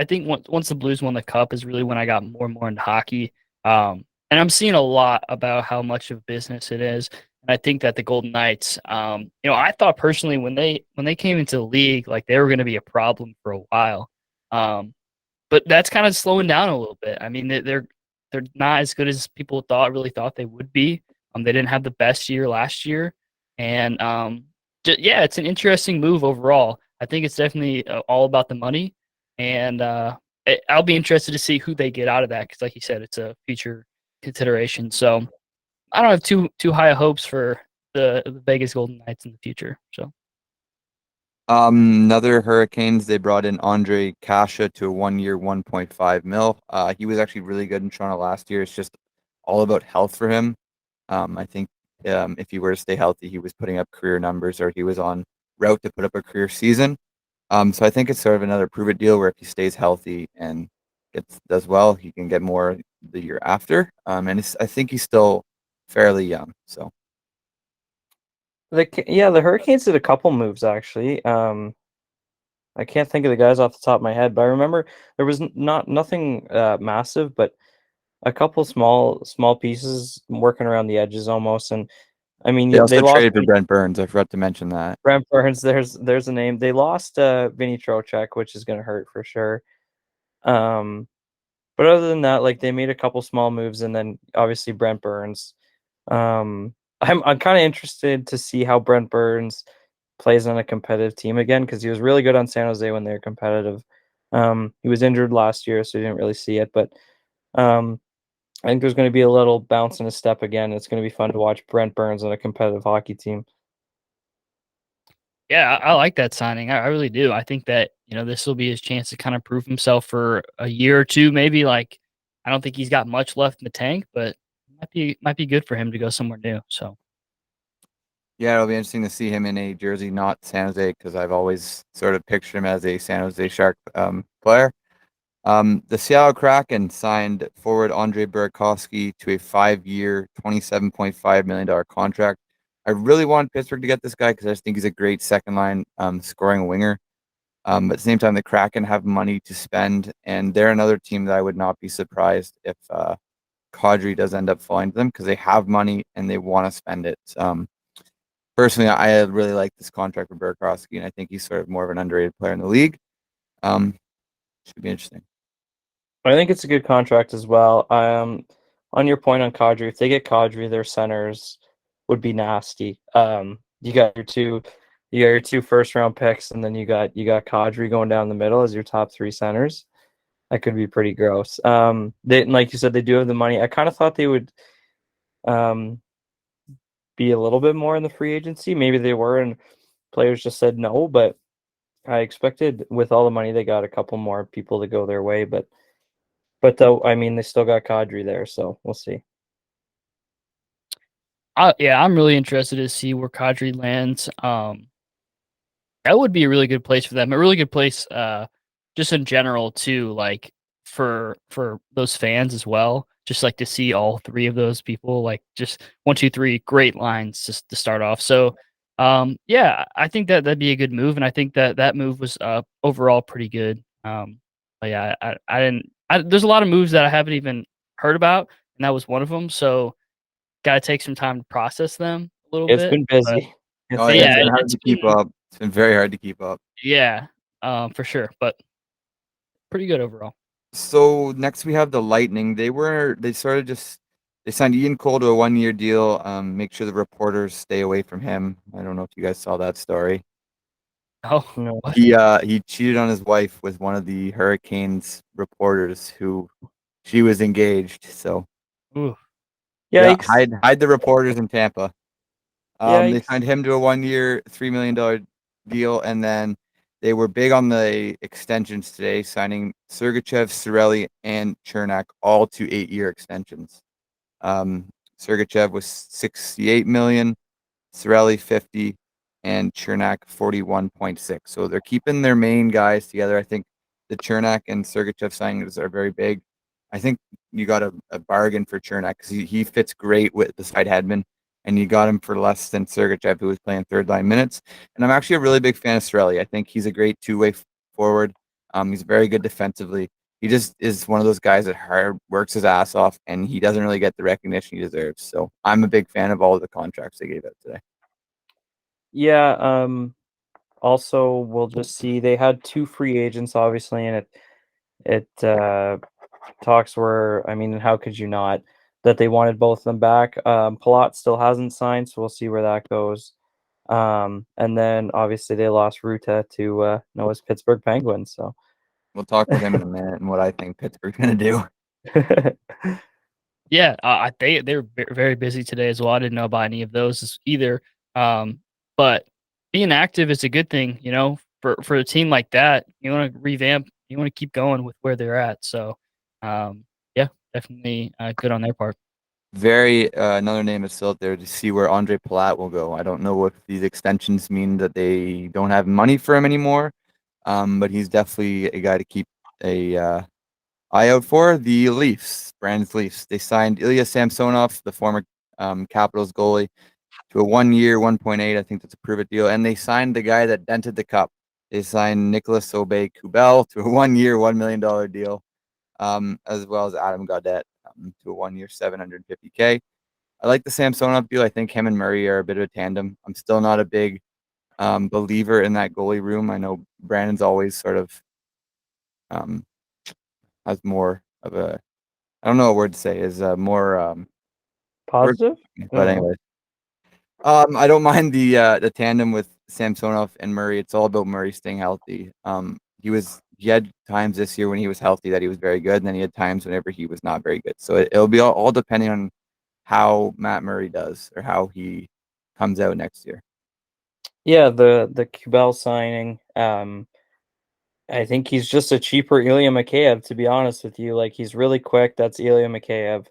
Speaker 2: think once the Blues won the cup is really when I got more and more into hockey. And I'm seeing a lot about how much of business it is. And I think that the Golden Knights, I thought personally when they came into the league, like they were going to be a problem for a while. But that's kind of slowing down a little bit. I mean, they're not as good as people really thought they would be. They didn't have the best year last year, and yeah, it's an interesting move overall. I think it's definitely all about the money, and I'll be interested to see who they get out of that, because, like you said, it's a future consideration. So I don't have too high hopes for the Vegas Golden Knights in the future. So.
Speaker 1: Another Hurricanes, they brought in Andre Kasha to a 1-year, $1.5 million. He was actually really good in Toronto last year. It's just all about health for him. I think if he were to stay healthy, he was putting up career numbers, or he was on route to put up a career season. So I think it's sort of another prove it deal where if he stays healthy and does well, he can get more the year after. And I think he's still fairly young. So.
Speaker 3: the Hurricanes did a couple moves actually. I can't think of the guys off the top of my head, but I remember there was nothing massive, but a couple small pieces working around the edges almost. And I mean,
Speaker 1: they also
Speaker 3: lost
Speaker 1: traded for Brent Burns. I forgot to mention that.
Speaker 3: Brent Burns. There's a name. They lost Vinny Trocheck, which is going to hurt for sure. But other than that, like they made a couple small moves, and then obviously Brent Burns. I'm kind of interested to see how Brent Burns plays on a competitive team again, because he was really good on San Jose when they were competitive. He was injured last year, so he didn't really see it. But I think there's going to be a little bounce in his step again. It's going to be fun to watch Brent Burns on a competitive hockey team.
Speaker 2: Yeah, I like that signing. I really do. I think that, this will be his chance to kind of prove himself for a year or two, maybe. Like, I don't think he's got much left in the tank, but might be good for him to go somewhere new. So
Speaker 1: Yeah, it'll be interesting to see him in a jersey not San Jose, because I've always sort of pictured him as a San Jose Shark player. The Seattle Kraken signed forward Andre Burakovsky to a 5-year, $27.5 million contract. I really want Pittsburgh to get this guy because I just think he's a great second line scoring winger. But at the same time, the Kraken have money to spend, and they're another team that I would not be surprised if Kadri does end up falling to them, because they have money and they want to spend it. Personally, I really like this contract for Burakovsky, and I think he's sort of more of an underrated player in the league. Should be interesting.
Speaker 3: I think it's a good contract as well. On your point on Kadri, if they get Kadri, their centers would be nasty. You got your two first round picks, and then you got Kadri going down the middle as your top 3 centers. That could be pretty gross. They, like you said, they do have the money. I kind of thought they would be a little bit more in the free agency. Maybe they were, and players just said no. But I expected, with all the money they got, a couple more people to go their way. But though, I mean, they still got Kadri there, so we'll see.
Speaker 2: yeah, I'm really interested to see where Kadri lands. That would be a really good place for them. A really good place, just in general too, like for those fans as well. Just like to see all 3 of those people, like just 1, 2, 3 great lines just to start off. So, yeah, I think that'd be a good move, and I think that move was overall pretty good. But yeah, I didn't. There's a lot of moves that I haven't even heard about, and that was one of them. So, gotta take some time to process them a little
Speaker 3: It's
Speaker 2: bit.
Speaker 3: been busy.
Speaker 1: Oh,
Speaker 2: yeah,
Speaker 1: it's been hard
Speaker 2: it's
Speaker 1: to keep
Speaker 2: been-
Speaker 1: up. It's been very hard to keep up.
Speaker 2: Yeah, for sure, but pretty good overall.
Speaker 1: So next we have the Lightning. They signed Ian Cole to a 1-year deal. Make sure the reporters stay away from him. I don't know if you guys saw that story.
Speaker 2: Oh,
Speaker 3: No.
Speaker 2: what?
Speaker 1: He cheated on his wife with one of the Hurricanes reporters who she was engaged. So
Speaker 2: Ooh.
Speaker 1: yeah,
Speaker 3: Yikes.
Speaker 1: hide the reporters in Tampa. They
Speaker 3: Yikes.
Speaker 1: signed him to a 1-year, $3 million deal, and then they were big on the extensions today, signing Sergachev, Cirelli, and Chernak all to 8-year extensions. Sergachev was $68 million, Cirelli 50, and Chernak 41.6. So they're keeping their main guys together. I think the Chernak and Sergachev signings are very big. I think you got a bargain for Chernak because he fits great with beside Hedman, and you got him for less than Sergachev, who was playing 3rd-line minutes. And I'm actually a really big fan of Cirelli. I think he's a great 2-way forward. He's very good defensively. He just is one of those guys that works his ass off, and he doesn't really get the recognition he deserves. So I'm a big fan of all of the contracts they gave out today.
Speaker 3: Yeah. Also, we'll just see. They had 2 free agents, obviously, and it talks were. I mean, how could you not? That they wanted both of them back. Palat still hasn't signed, so we'll see where that goes. And then obviously they lost Ruta to Noah's Pittsburgh Penguins. So
Speaker 1: We'll talk about him in a minute and what I think Pittsburgh's going to do.
Speaker 2: Yeah, they're very busy today as well. I didn't know about any of those either. But being active is a good thing, for a team like that. You want to revamp, you want to keep going with where they're at. So, yeah, definitely good on their part.
Speaker 1: Another name is still out there to see where Andre Palat will go. I don't know if these extensions mean that they don't have money for him anymore, but he's definitely a guy to keep a eye out for. The Leafs, Brand's Leafs. They signed Ilya Samsonov, the former Capitals goalie, to a 1-year, 1.8. I think that's a prove-it deal. And they signed the guy that dented the cup. They signed Nicholas Aubé-Kubel to a 1-year, $1 million deal, as well as Adam Gaudette to a 1-year, $750K. I like the Samsonov deal. I think him and Murray are a bit of a tandem. I'm still not a big believer in that goalie room. I know Brandon's always sort of has more of a, I don't know what word to say, is more word,
Speaker 3: Positive?
Speaker 1: but
Speaker 3: Mhm.
Speaker 1: anyway. I don't mind the tandem with Samsonov and Murray. It's all about Murray staying healthy. He had times this year when he was healthy that he was very good, and then he had times whenever he was not very good. So it'll be all depending on how Matt Murray does or how he comes out next year.
Speaker 3: Yeah, the Kubel signing. I think he's just a cheaper Ilya Mckayev, to be honest with you. Like, he's really quick. That's Ilya Mckayev.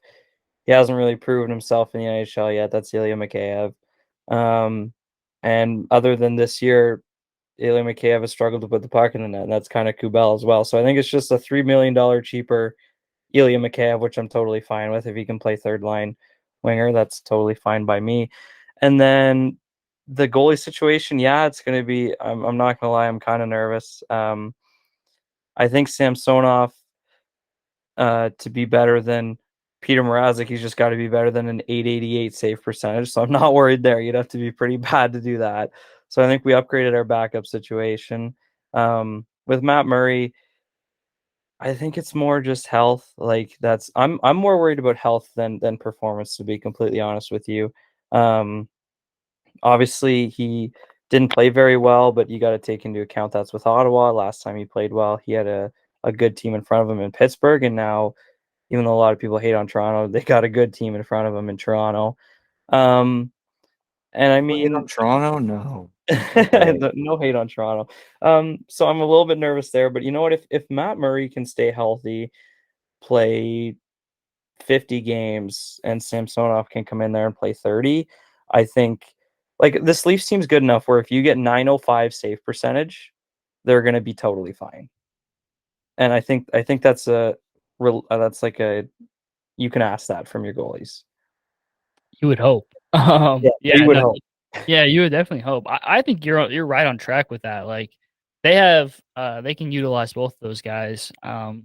Speaker 3: He hasn't really proven himself in the NHL yet. That's Ilya Mckayev. And other than this year, Ilya Mckayev has struggled to put the puck in the net, and that's kind of Kubel as well. So I think it's just a $3 million cheaper Ilya Mckayev, which I'm totally fine with. If he can play third line winger, that's totally fine by me. And then the goalie situation, yeah, it's going to be, I'm not going to lie, I'm kind of nervous. I think Samsonov, to be better than Peter Mrazek, he's just got to be better than an 888 save percentage. So I'm not worried there. You'd have to be pretty bad to do that. So I think we upgraded our backup situation. With Matt Murray, I think it's more just health. Like, I'm more worried about health than performance, to be completely honest with you. Obviously he didn't play very well, but you got to take into account that's with Ottawa. Last time he played well, he had a good team in front of him in Pittsburgh, and now, even though a lot of people hate on Toronto, they got a good team in front of them in Toronto. And I mean,
Speaker 1: Toronto, no.
Speaker 3: no hate on Toronto. So I'm a little bit nervous there, but you know what? If Matt Murray can stay healthy, play 50 games, and Samsonov can come in there and play 30, I think, like, this Leafs team's good enough where if you get 905 save percentage, they're going to be totally fine. And I think that's that's like a, you can ask that from your goalies.
Speaker 2: You would hope.
Speaker 3: Yeah, you would hope.
Speaker 2: Yeah, you would definitely hope. I think you're right on track with that. Like, they have they can utilize both those guys. What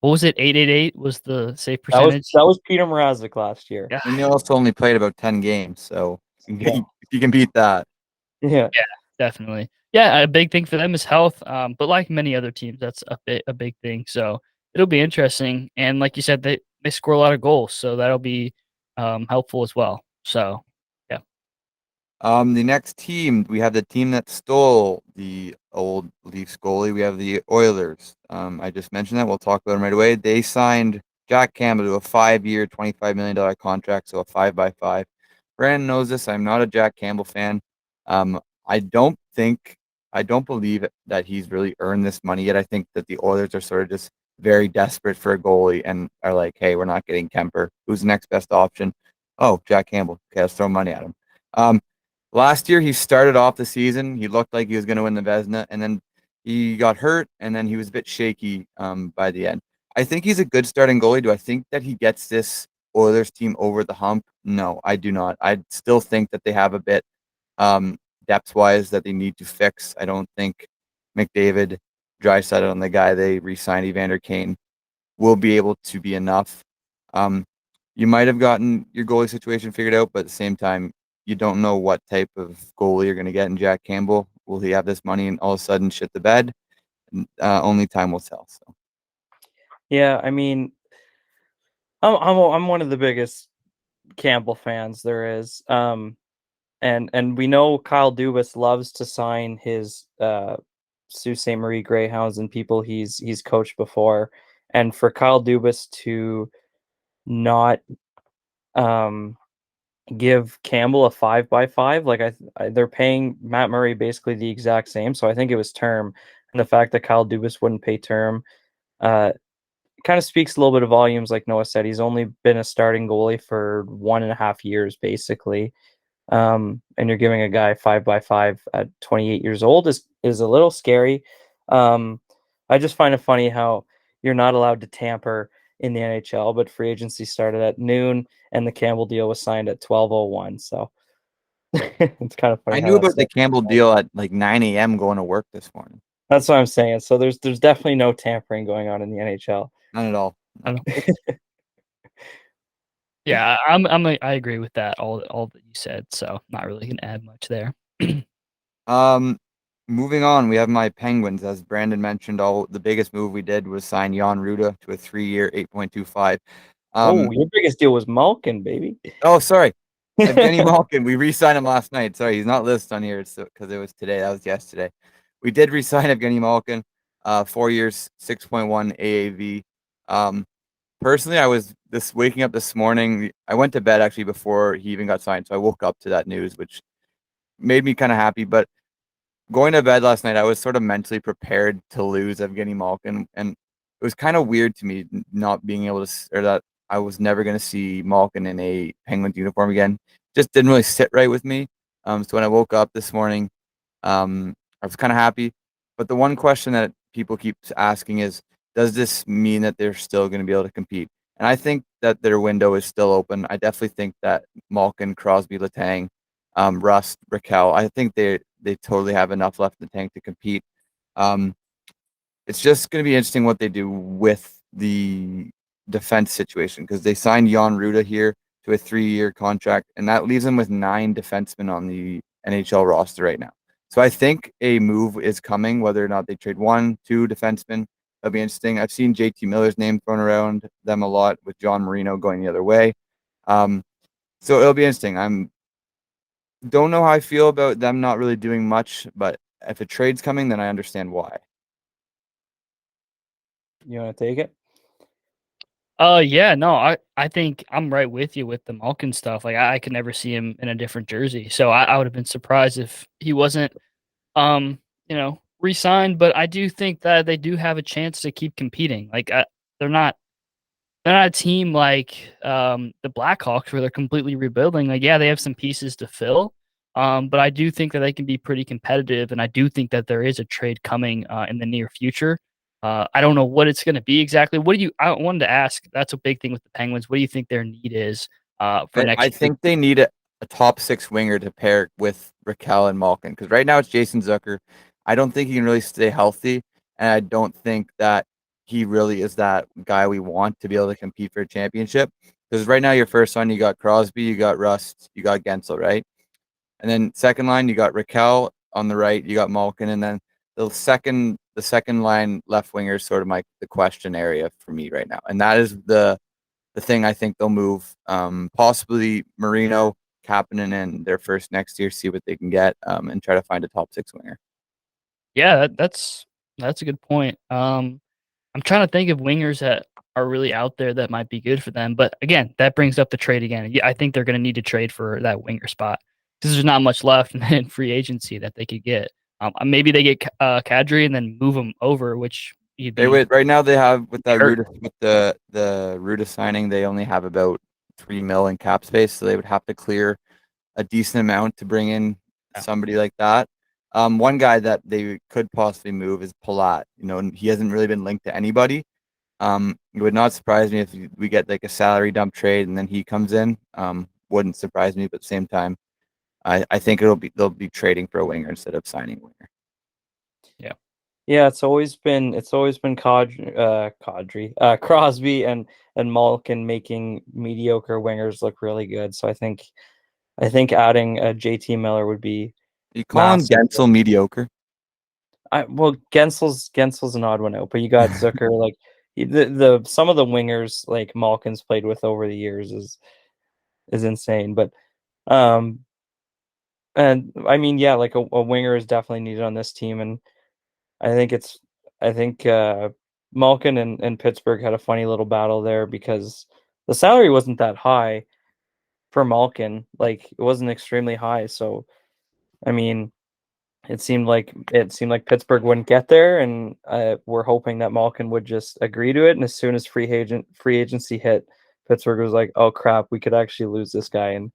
Speaker 2: was it? 888 was the save percentage.
Speaker 3: That was Peter Mrazek last year.
Speaker 2: Yeah.
Speaker 1: And he also only played about 10 games, so
Speaker 3: Yeah.
Speaker 1: if you can beat that.
Speaker 3: Yeah.
Speaker 2: Yeah, definitely. Yeah, a big thing for them is health. But like many other teams, that's a big thing. So it'll be interesting. And like you said, they score a lot of goals, so that'll be helpful as well. So yeah.
Speaker 1: The next team, we have the team that stole the old Leafs goalie. We have the Oilers. I just mentioned that. We'll talk about them right away. They signed Jack Campbell to a 5-year, $25 million contract, so a 5x5. Brandon knows this. I'm not a Jack Campbell fan. I don't believe that he's really earned this money yet. I think that the Oilers are sort of just very desperate for a goalie and are like, hey, we're not getting Kemper. Who's the next best option? Oh, Jack Campbell. Okay, let's throw money at him. Last year, he started off the season. He looked like he was going to win the Vezina, and then he got hurt, and then he was a bit shaky by the end. I think he's a good starting goalie. Do I think that he gets this Oilers team over the hump? No, I do not. I still think that they have a bit depth-wise that they need to fix. I don't think McDavid, Draisaitl, and the guy they re-signed, Evander Kane, will be able to be enough. You might have gotten your goalie situation figured out, but at the same time, you don't know what type of goalie you're going to get in Jack Campbell. Will he have this money and all of a sudden shit the bed? Only time will tell. So,
Speaker 3: Yeah, I mean, I'm one of the biggest Campbell fans there is. And we know Kyle Dubas loves to sign his Sault Ste. Marie Greyhounds and people he's coached before. And for Kyle Dubas to not give Campbell a 5x5, like they're paying Matt Murray basically the exact same. So I think it was term. And the fact that Kyle Dubas wouldn't pay term kind of speaks a little bit of volumes. Like Noah said, he's only been a starting goalie for 1.5 years, basically. And you're giving a guy 5x5 at 28 years old is a little scary. I just find it funny how you're not allowed to tamper in the NHL, but free agency started at noon and the Campbell deal was signed at 12:01. So it's kind of funny.
Speaker 1: I
Speaker 3: how
Speaker 1: knew
Speaker 3: that's
Speaker 1: about the Campbell deal at like 9 a.m. going to work this morning.
Speaker 3: That's what I'm saying. So there's definitely no tampering going on in the NHL.
Speaker 1: Not at all.
Speaker 2: I don't know. Yeah, I agree with that all that you said. So not really gonna add much there.
Speaker 1: moving on, we have my Penguins. As Brandon mentioned, the biggest move we did was sign Jan Ruda to a 3-year, 8.25.
Speaker 3: Your biggest deal was Malkin, baby.
Speaker 1: Oh, sorry. Evgeny Malkin. We re-signed him last night. Sorry, he's not listed on here because it was today. That was yesterday. We did re-sign Evgeny Malkin. 4 years, 6.1 AAV. Personally, I was waking up this morning. I went to bed actually before he even got signed, so I woke up to that news, which made me kind of happy. But going to bed last night, I was sort of mentally prepared to lose Evgeny Malkin, and it was kind of weird to me not being able to, or that I was never going to see Malkin in a Penguins uniform again. Just didn't really sit right with me. So when I woke up this morning, I was kind of happy. But the one question that people keep asking is, does this mean that they're still going to be able to compete? And I think that their window is still open. I definitely think that Malkin, Crosby, Letang, Rust, Raquel, I think they totally have enough left in the tank to compete. It's just going to be interesting what they do with the defense situation, because they signed Jan Ruda here to a 3-year contract, and that leaves them with 9 defensemen on the NHL roster right now. So I think a move is coming, whether or not they trade 1, 2 defensemen. That'll be interesting. I've seen JT Miller's name thrown around them a lot, with John Marino going the other way. So it'll be interesting. Don't know how I feel about them not really doing much, but if a trade's coming, then I understand why.
Speaker 3: You want to take it?
Speaker 2: Yeah, no, I think I'm right with you with the Malkin stuff. Like I could never see him in a different jersey. So I would have been surprised if he wasn't re-signed, but I do think that they do have a chance to keep competing. Like they're not a team like the Blackhawks where they're completely rebuilding. Like, yeah, they have some pieces to fill. But I do think that they can be pretty competitive, and I do think that there is a trade coming in the near future. I don't know what it's going to be exactly. I wanted to ask, that's a big thing with the Penguins. What do you think their need is for next
Speaker 1: I
Speaker 2: year?
Speaker 1: think they need a top 6 winger to pair with Raquel and Malkin, because right now it's Jason Zucker. I don't think he can really stay healthy, and I don't think that he really is that guy we want to be able to compete for a championship. Because right now, your first line, you got Crosby, you got Rust, you got Gensel, right? And then second line, you got Raquel on the right, you got Malkin, and then the second line left winger is sort of the question area for me right now, and that is the thing I think they'll move. Possibly Marino, Kapanen, and their first next year, see what they can get, and try to find a top 6 winger.
Speaker 2: Yeah, that's a good point. I'm trying to think of wingers that are really out there that might be good for them. But again, that brings up the trade again. Yeah, I think they're going to need to trade for that winger spot because there's not much left in free agency that they could get. Maybe they get Kadri and then move him over, which you'd
Speaker 1: They
Speaker 2: be
Speaker 1: would right now. They have with that
Speaker 2: hurt.
Speaker 1: Ruda, with the Ruda signing, they only have about $3 million in cap space, so they would have to clear a decent amount to bring in somebody like that. One guy that they could possibly move is Palat. And he hasn't really been linked to anybody. It would not surprise me if we get like a salary dump trade and then he comes in. Wouldn't surprise me, but at the same time, I think they'll be trading for a winger instead of signing a winger.
Speaker 3: Yeah, it's always been Crosby and Malkin making mediocre wingers look really good. So I think adding JT Miller would be
Speaker 1: You calling
Speaker 3: massive.
Speaker 1: Gensel mediocre?
Speaker 3: Gensel's an odd one out, but you got Zucker. Like the some of the wingers like Malkin's played with over the years is insane. But and I mean, yeah, like a winger is definitely needed on this team, and I think Malkin and Pittsburgh had a funny little battle there because the salary wasn't that high for Malkin. Like it wasn't extremely high. So I mean, it seemed like Pittsburgh wouldn't get there, and we're hoping that Malkin would just agree to it. And as soon as free agency hit, Pittsburgh was like, "Oh crap, we could actually lose this guy," and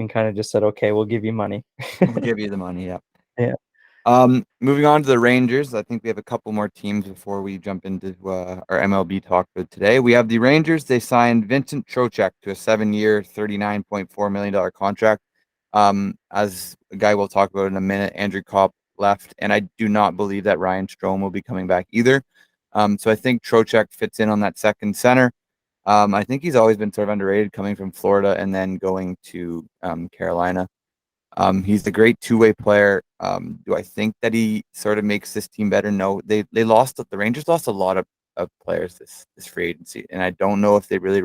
Speaker 3: kind of just said, "Okay, we'll give you money."
Speaker 1: We'll give you the money. Yeah.
Speaker 3: Yeah.
Speaker 1: Moving on to the Rangers, I think we have a couple more teams before we jump into our MLB talk for today. We have the Rangers. They signed Vincent Trocheck to a 7-year, $39.4 million contract. As a guy we'll talk about in a minute, Andrew Kopp left, and I do not believe that Ryan Strome will be coming back either. So I think Trocheck fits in on that second center. I think he's always been sort of underrated, coming from Florida and then going to Carolina. He's a great two-way player. Do I think that he sort of makes this team better? No, they lost. The Rangers lost a lot of players this free agency, and I don't know if they really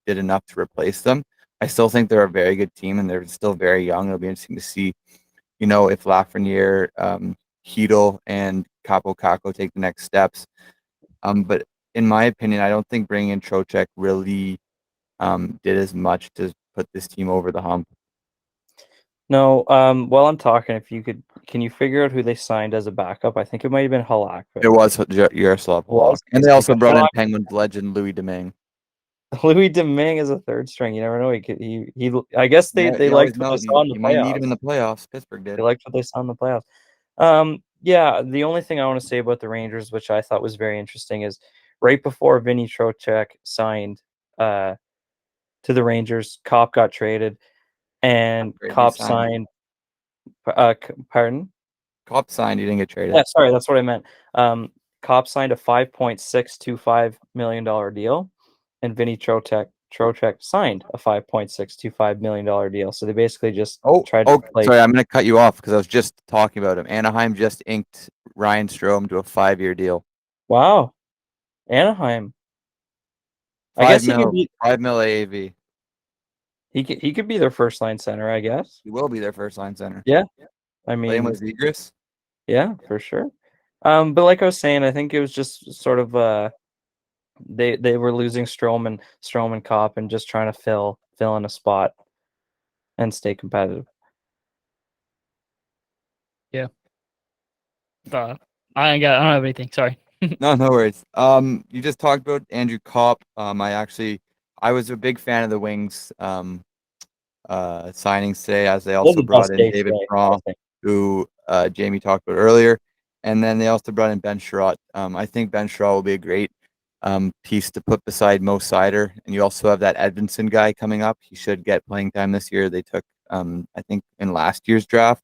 Speaker 1: did enough to replace them. I still think they're a very good team, and they're still very young. It'll be interesting to see, if Lafreniere, Hedel, and Capo Caco take the next steps. But in my opinion, I don't think bringing in Trocheck really did as much to put this team over the hump.
Speaker 3: No, while I'm talking, can you figure out who they signed as a backup? I think it might have been Halak.
Speaker 1: It was Yaroslav Halak. And they also brought in Penguins legend Louis Domingue.
Speaker 3: Louis Domingue is a third string. You never know. He I guess they liked what they saw in the
Speaker 1: you might need him
Speaker 3: playoffs.
Speaker 1: in the playoffs. Pittsburgh did.
Speaker 3: They liked what they saw in the playoffs. Yeah, the only thing I want to say about the Rangers, which I thought was very interesting, is right before Vinny Trocheck signed to the Rangers, Kopp got traded, and Kopp signed. Pardon?
Speaker 1: Kopp signed. He didn't get traded.
Speaker 3: Yeah, sorry, that's what I meant. Kopp signed a $5.625 million deal, and Vinny Trocheck signed a $5.625 million deal. So they basically just tried to play.
Speaker 1: Sorry, I'm going to cut you off because I was just talking about him. Anaheim just inked Ryan Strome to a 5-year deal.
Speaker 3: Wow, Anaheim. I guess he could be
Speaker 1: $5 million AAV.
Speaker 3: He could be their first line center. I guess
Speaker 1: he will be their first line center.
Speaker 3: Yeah, I mean,
Speaker 1: playing with Zegras.
Speaker 3: Yeah, for sure. But like I was saying, I think it was just sort of they were losing Strome and Kopp and just trying to fill in a spot and stay competitive.
Speaker 2: Yeah. I don't have anything. Sorry.
Speaker 1: No worries. You just talked about Andrew Kopp. I was a big fan of the Wings signings today, as they also brought in David Perron, who Jayme talked about earlier, and then they also brought in Ben Sherratt. I think Ben Sherratt will be a great piece to put beside Mo Seider, and you also have that Edvinsson guy coming up. He should get playing time this year. They took, I think, in last year's draft.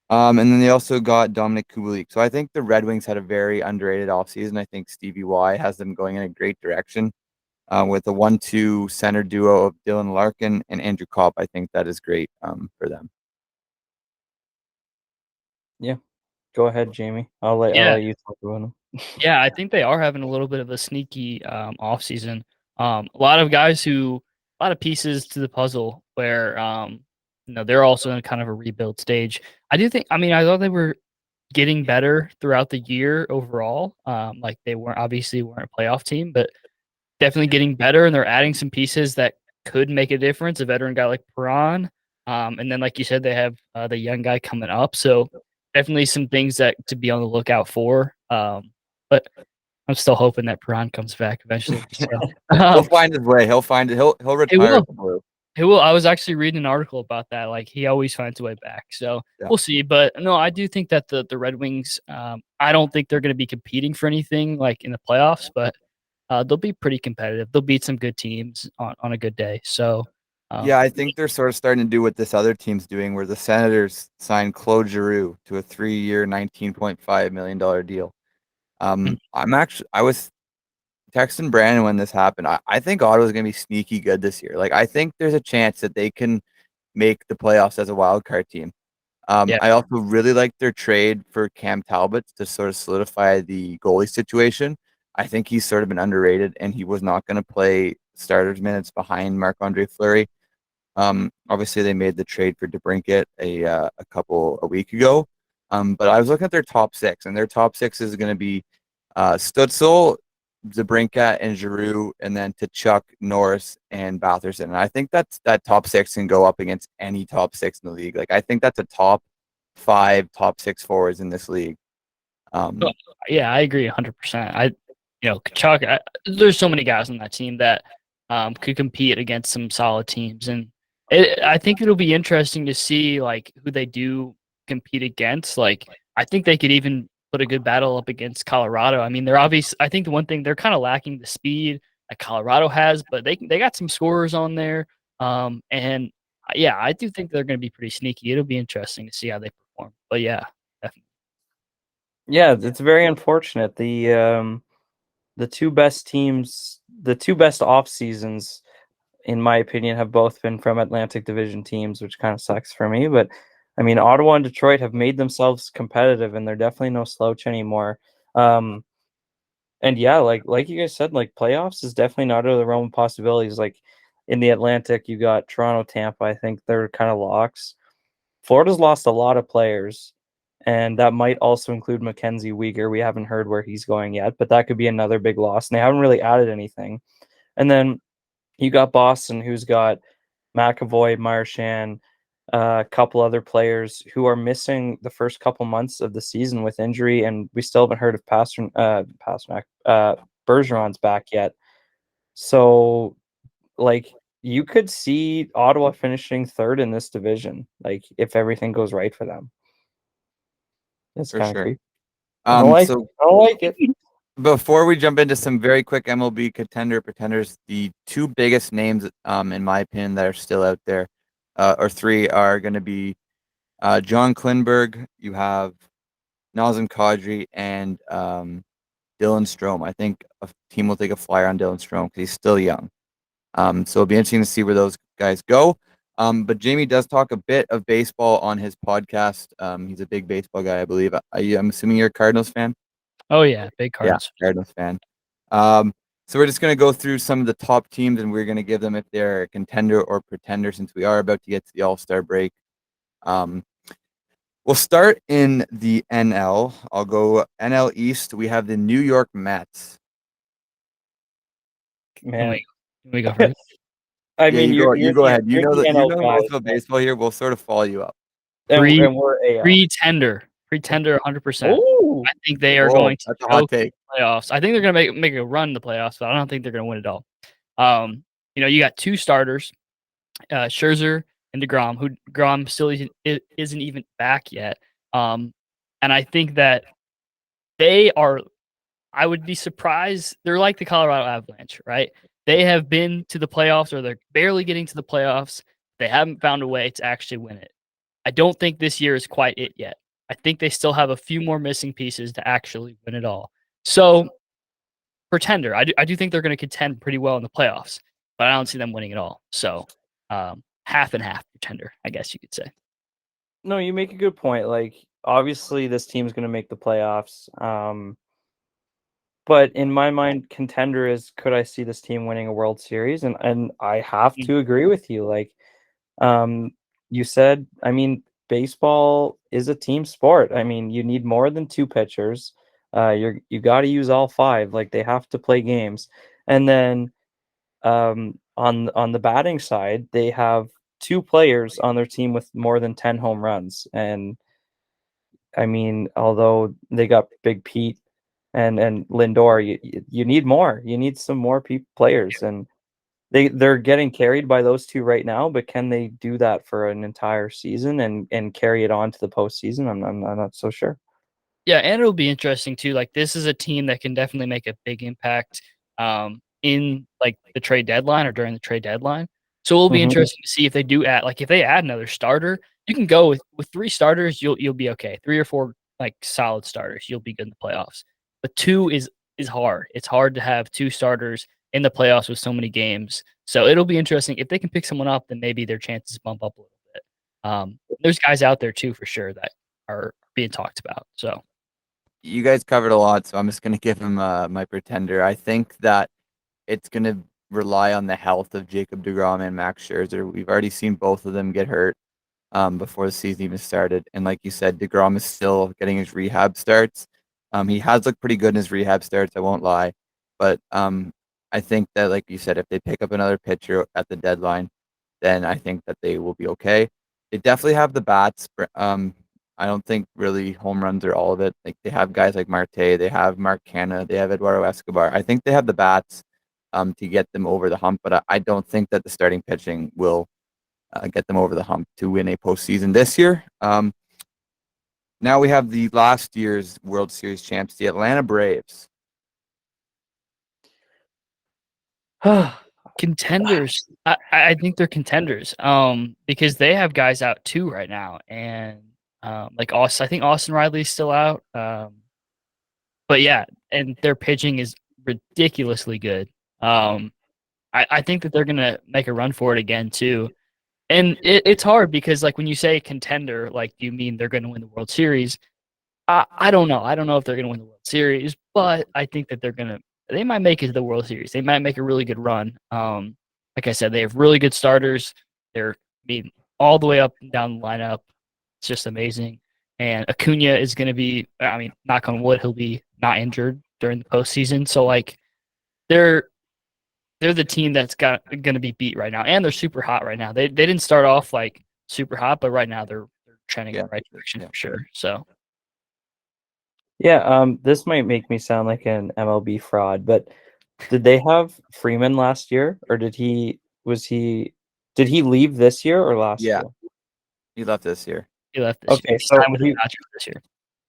Speaker 1: And then they also got Dominic Kubalik. So I think the Red Wings had a very underrated offseason. I think Stevie Y has them going in a great direction with a 1-2 center duo of Dylan Larkin and Andrew Kopp. I think that is great for them.
Speaker 3: Yeah. Go ahead, Jayme. I'll let you talk about them.
Speaker 2: Yeah, I think they are having a little bit of a sneaky offseason. A lot of pieces to the puzzle where they're also in kind of a rebuild stage. I thought they were getting better throughout the year overall. Like they weren't a playoff team, but definitely getting better, and they're adding some pieces that could make a difference. A veteran guy like Perron, and then like you said, they have the young guy coming up. So definitely some things that to be on the lookout for. But I'm still hoping that Perron comes back eventually. So,
Speaker 1: he'll find his way. He'll retire.
Speaker 2: He will. I was actually reading an article about that. Like he always finds a way back. So We'll see. But no, I do think that the Red Wings. I don't think they're going to be competing for anything like in the playoffs, but they'll be pretty competitive. They'll beat some good teams on a good day. So.
Speaker 1: I think they're sort of starting to do what this other team's doing, where the Senators signed Claude Giroux to a 3-year, $19.5 million deal. I was texting Brandon when this happened. I think Ottawa's going to be sneaky good this year. Like, I think there's a chance that they can make the playoffs as a wild card team. I also really like their trade for Cam Talbot to sort of solidify the goalie situation. I think he's sort of been underrated, and he was not going to play starters minutes behind Marc-Andre Fleury. Obviously, they made the trade for DeBrincat a week ago. But I was looking at their top six, and their top six is going to be Stützle, DeBrincat, and Giroux, and then Tkachuk, Norris, and Batherson. And I think that top six can go up against any top six in the league. Like, I think that's a top 5, top 6 forwards in this league.
Speaker 2: Yeah, I agree 100%. Tkachuk, there's so many guys on that team that could compete against some solid teams, and I think it'll be interesting to see like who they do compete against. Like, I think they could even put a good battle up against Colorado. I mean, I think the one thing they're kind of lacking the speed that Colorado has, but they got some scorers on there. And yeah, I do think they're going to be pretty sneaky. It'll be interesting to see how they perform. But yeah, definitely.
Speaker 3: Yeah, it's very unfortunate. The two best teams, the two best off seasons in my opinion, have both been from Atlantic Division teams, which kind of sucks for me. But I mean, Ottawa and Detroit have made themselves competitive, and they're definitely no slouch anymore. And yeah, like you guys said, like playoffs is definitely not out of the realm of possibilities. Like in the Atlantic, you got Toronto, Tampa. I think they're kind of locks. Florida's lost a lot of players, and that might also include Mackenzie Weegar. We haven't heard where he's going yet, but that could be another big loss. And they haven't really added anything. And then you got Boston, who's got McAvoy, Marchand, a couple other players who are missing the first couple months of the season with injury, and we still haven't heard if Bergeron's back yet. So, like, you could see Ottawa finishing third in this division, like if everything goes right for them. It's
Speaker 1: For
Speaker 3: kind of
Speaker 1: sure.
Speaker 3: creepy. I don't like it.
Speaker 1: Before we jump into some very quick MLB contender pretenders, the two biggest names, in my opinion, that are still out there, or three, are going to be John Klingberg. You have Nazem Kadri and Dylan Strome. I think a team will take a flyer on Dylan Strome because he's still young. So it'll be interesting to see where those guys go. But Jayme does talk a bit of baseball on his podcast. He's a big baseball guy, I believe. I'm assuming you're a Cardinals fan?
Speaker 2: Oh yeah, big Cardinals.
Speaker 1: Yeah, Cardinals fan. So we're just going to go through some of the top teams, and we're going to give them if they're a contender or pretender, since we are about to get to the All-Star break. We'll start in the NL. I'll go NL East. We have the New York Mets.
Speaker 3: Man,
Speaker 2: Can we go first?
Speaker 3: I
Speaker 1: Yeah,
Speaker 3: mean,
Speaker 1: you go ahead. You
Speaker 3: you're
Speaker 1: know
Speaker 3: the
Speaker 1: that you
Speaker 3: NL
Speaker 1: know
Speaker 3: guy,
Speaker 1: most about baseball here. We'll sort of follow you up.
Speaker 3: and we're AL.
Speaker 2: Pretender, 100%.
Speaker 3: Oh,
Speaker 2: I think they are
Speaker 1: Whoa,
Speaker 2: going to
Speaker 1: that's a
Speaker 2: go
Speaker 1: hot
Speaker 2: to the
Speaker 1: take.
Speaker 2: playoffs. I think they're going to make a run in the playoffs, but I don't think they're going to win it all. You got two starters, Scherzer and DeGrom, who DeGrom still isn't even back yet. And I think that they are. I would be surprised. They're like the Colorado Avalanche, right? They have been to the playoffs, or they're barely getting to the playoffs. They haven't found a way to actually win it. I don't think this year is quite it yet. I think they still have a few more missing pieces to actually win it all. So, pretender, I do think they're going to contend pretty well in the playoffs, but I don't see them winning it all. So, half and half pretender, I guess you could say.
Speaker 3: no, you make a good point. Like, obviously, this team's going to make the playoffs. But in my mind, contender is, could I see this team winning a World Series? And I have to agree with you. Like, you said, I mean, baseball is a team sport. I mean, you need more than two pitchers. You got to use all five. Like, they have to play games. And then on the batting side, they have two players on their team with more than 10 home runs. And I mean, although they got Big Pete and Lindor, you need more. You need some more players, and they're getting carried by those two right now. But can they do that for an entire season and carry it on to the postseason? I'm not so sure.
Speaker 2: Yeah, and it'll be interesting too. Like, this is a team that can definitely make a big impact in like the trade deadline or during the trade deadline. So it'll be interesting to see if they do add, like, if they add another starter. You can go with three starters, you'll be okay. Three or four like solid starters, you'll be good in the playoffs. But two is hard. It's hard to have two starters in the playoffs with so many games. So it'll be interesting if they can pick someone up. Then maybe their chances bump up a little bit. There's guys out there too for sure that are being talked about. So.
Speaker 1: You guys covered a lot, so I'm just going to give him my pretender. I think that it's going to rely on the health of Jacob deGrom and Max Scherzer. We've already seen both of them get hurt before the season even started. And like you said, deGrom is still getting his rehab starts. He has looked pretty good in his rehab starts, I won't lie. But I think that, like you said, if they pick up another pitcher at the deadline, then I think that they will be okay. They definitely have the bats. I don't think really home runs are all of it. Like, they have guys like Marte, they have Mark Canha, they have Eduardo Escobar. I think they have the bats to get them over the hump, but I don't think that the starting pitching will get them over the hump to win a postseason this year. Now we have the last year's World Series champs, the Atlanta Braves.
Speaker 2: Contenders. I think they're contenders. Because they have guys out too right now, and like Austin. I think Austin Riley's still out. But yeah, and their pitching is ridiculously good. I think that they're gonna make a run for it again too. And it's hard because like when you say contender, like do you mean they're gonna win the World Series? I don't know. I don't know if they're gonna win the World Series, but I think that they might make it to the World Series. They might make a really good run. Like I said, they have really good starters. They're all the way up and down the lineup. It's just amazing. And Acuna is going to be, I mean, knock on wood, he'll be not injured during the postseason. So like, they're the team that's going to be beat right now, and they're super hot right now. They didn't start off like super hot, but right now they're trending in the right direction for sure. So
Speaker 3: Yeah, this might make me sound like an MLB fraud, but did they have Freeman last year, or did he leave this year or last
Speaker 1: Yeah.
Speaker 3: year?
Speaker 1: He left this year.
Speaker 2: he left this
Speaker 3: Okay,
Speaker 2: year. He
Speaker 3: so
Speaker 2: signed with the Dodgers this year.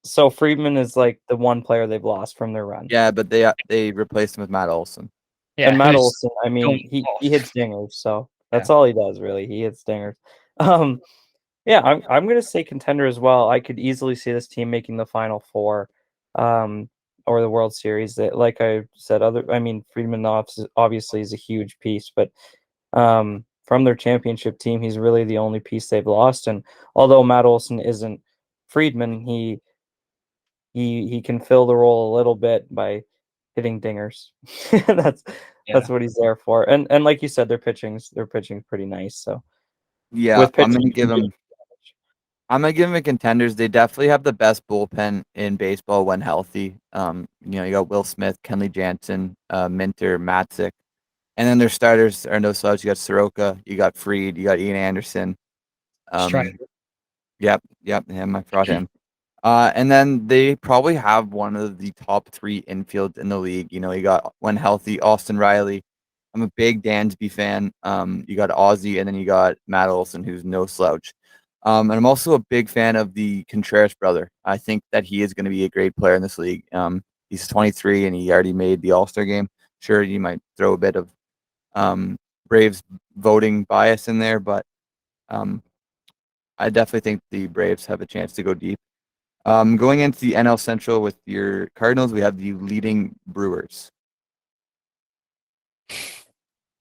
Speaker 3: So Friedman is like the one player they've lost from their run.
Speaker 1: Yeah, but they replaced him with Matt Olson.
Speaker 2: Yeah,
Speaker 3: And Matt
Speaker 2: who's
Speaker 3: Olson, I mean,
Speaker 2: going
Speaker 3: he
Speaker 2: off.
Speaker 3: hits dingers, so that's all he does really. He hits dingers. Yeah, I'm gonna say contender as well. I could easily see this team making the Final Four, or the World Series. That, like I said, Friedman obviously is a huge piece, but from their championship team, he's really the only piece they've lost. And although Matt Olson isn't Friedman, he can fill the role a little bit by hitting dingers. That's what he's there for. And like you said, their pitching's pretty nice. So
Speaker 1: Yeah,
Speaker 3: with
Speaker 1: I'm
Speaker 3: pitching,
Speaker 1: gonna give them. I'm gonna give them a contenders. They definitely have the best bullpen in baseball when healthy. You got Will Smith, Kenley Jansen, Minter, Matzik, and then their starters are no slouch. You got Soroka, you got Fried, you got Ian Anderson.
Speaker 2: Strider.
Speaker 1: Yep, him. I brought him. And then they probably have one of the top 3 infields in the league. You got, when healthy, Austin Riley. I'm a big Dansby fan. You got Ozzy, and then you got Matt Olson, who's no slouch. And I'm also a big fan of the Contreras brother. I think that he is going to be a great player in this league. He's 23 and he already made the All-Star game. Sure, you might throw a bit of Braves voting bias in there, but I definitely think the Braves have a chance to go deep. Going into the NL Central with your Cardinals, we have the leading Brewers.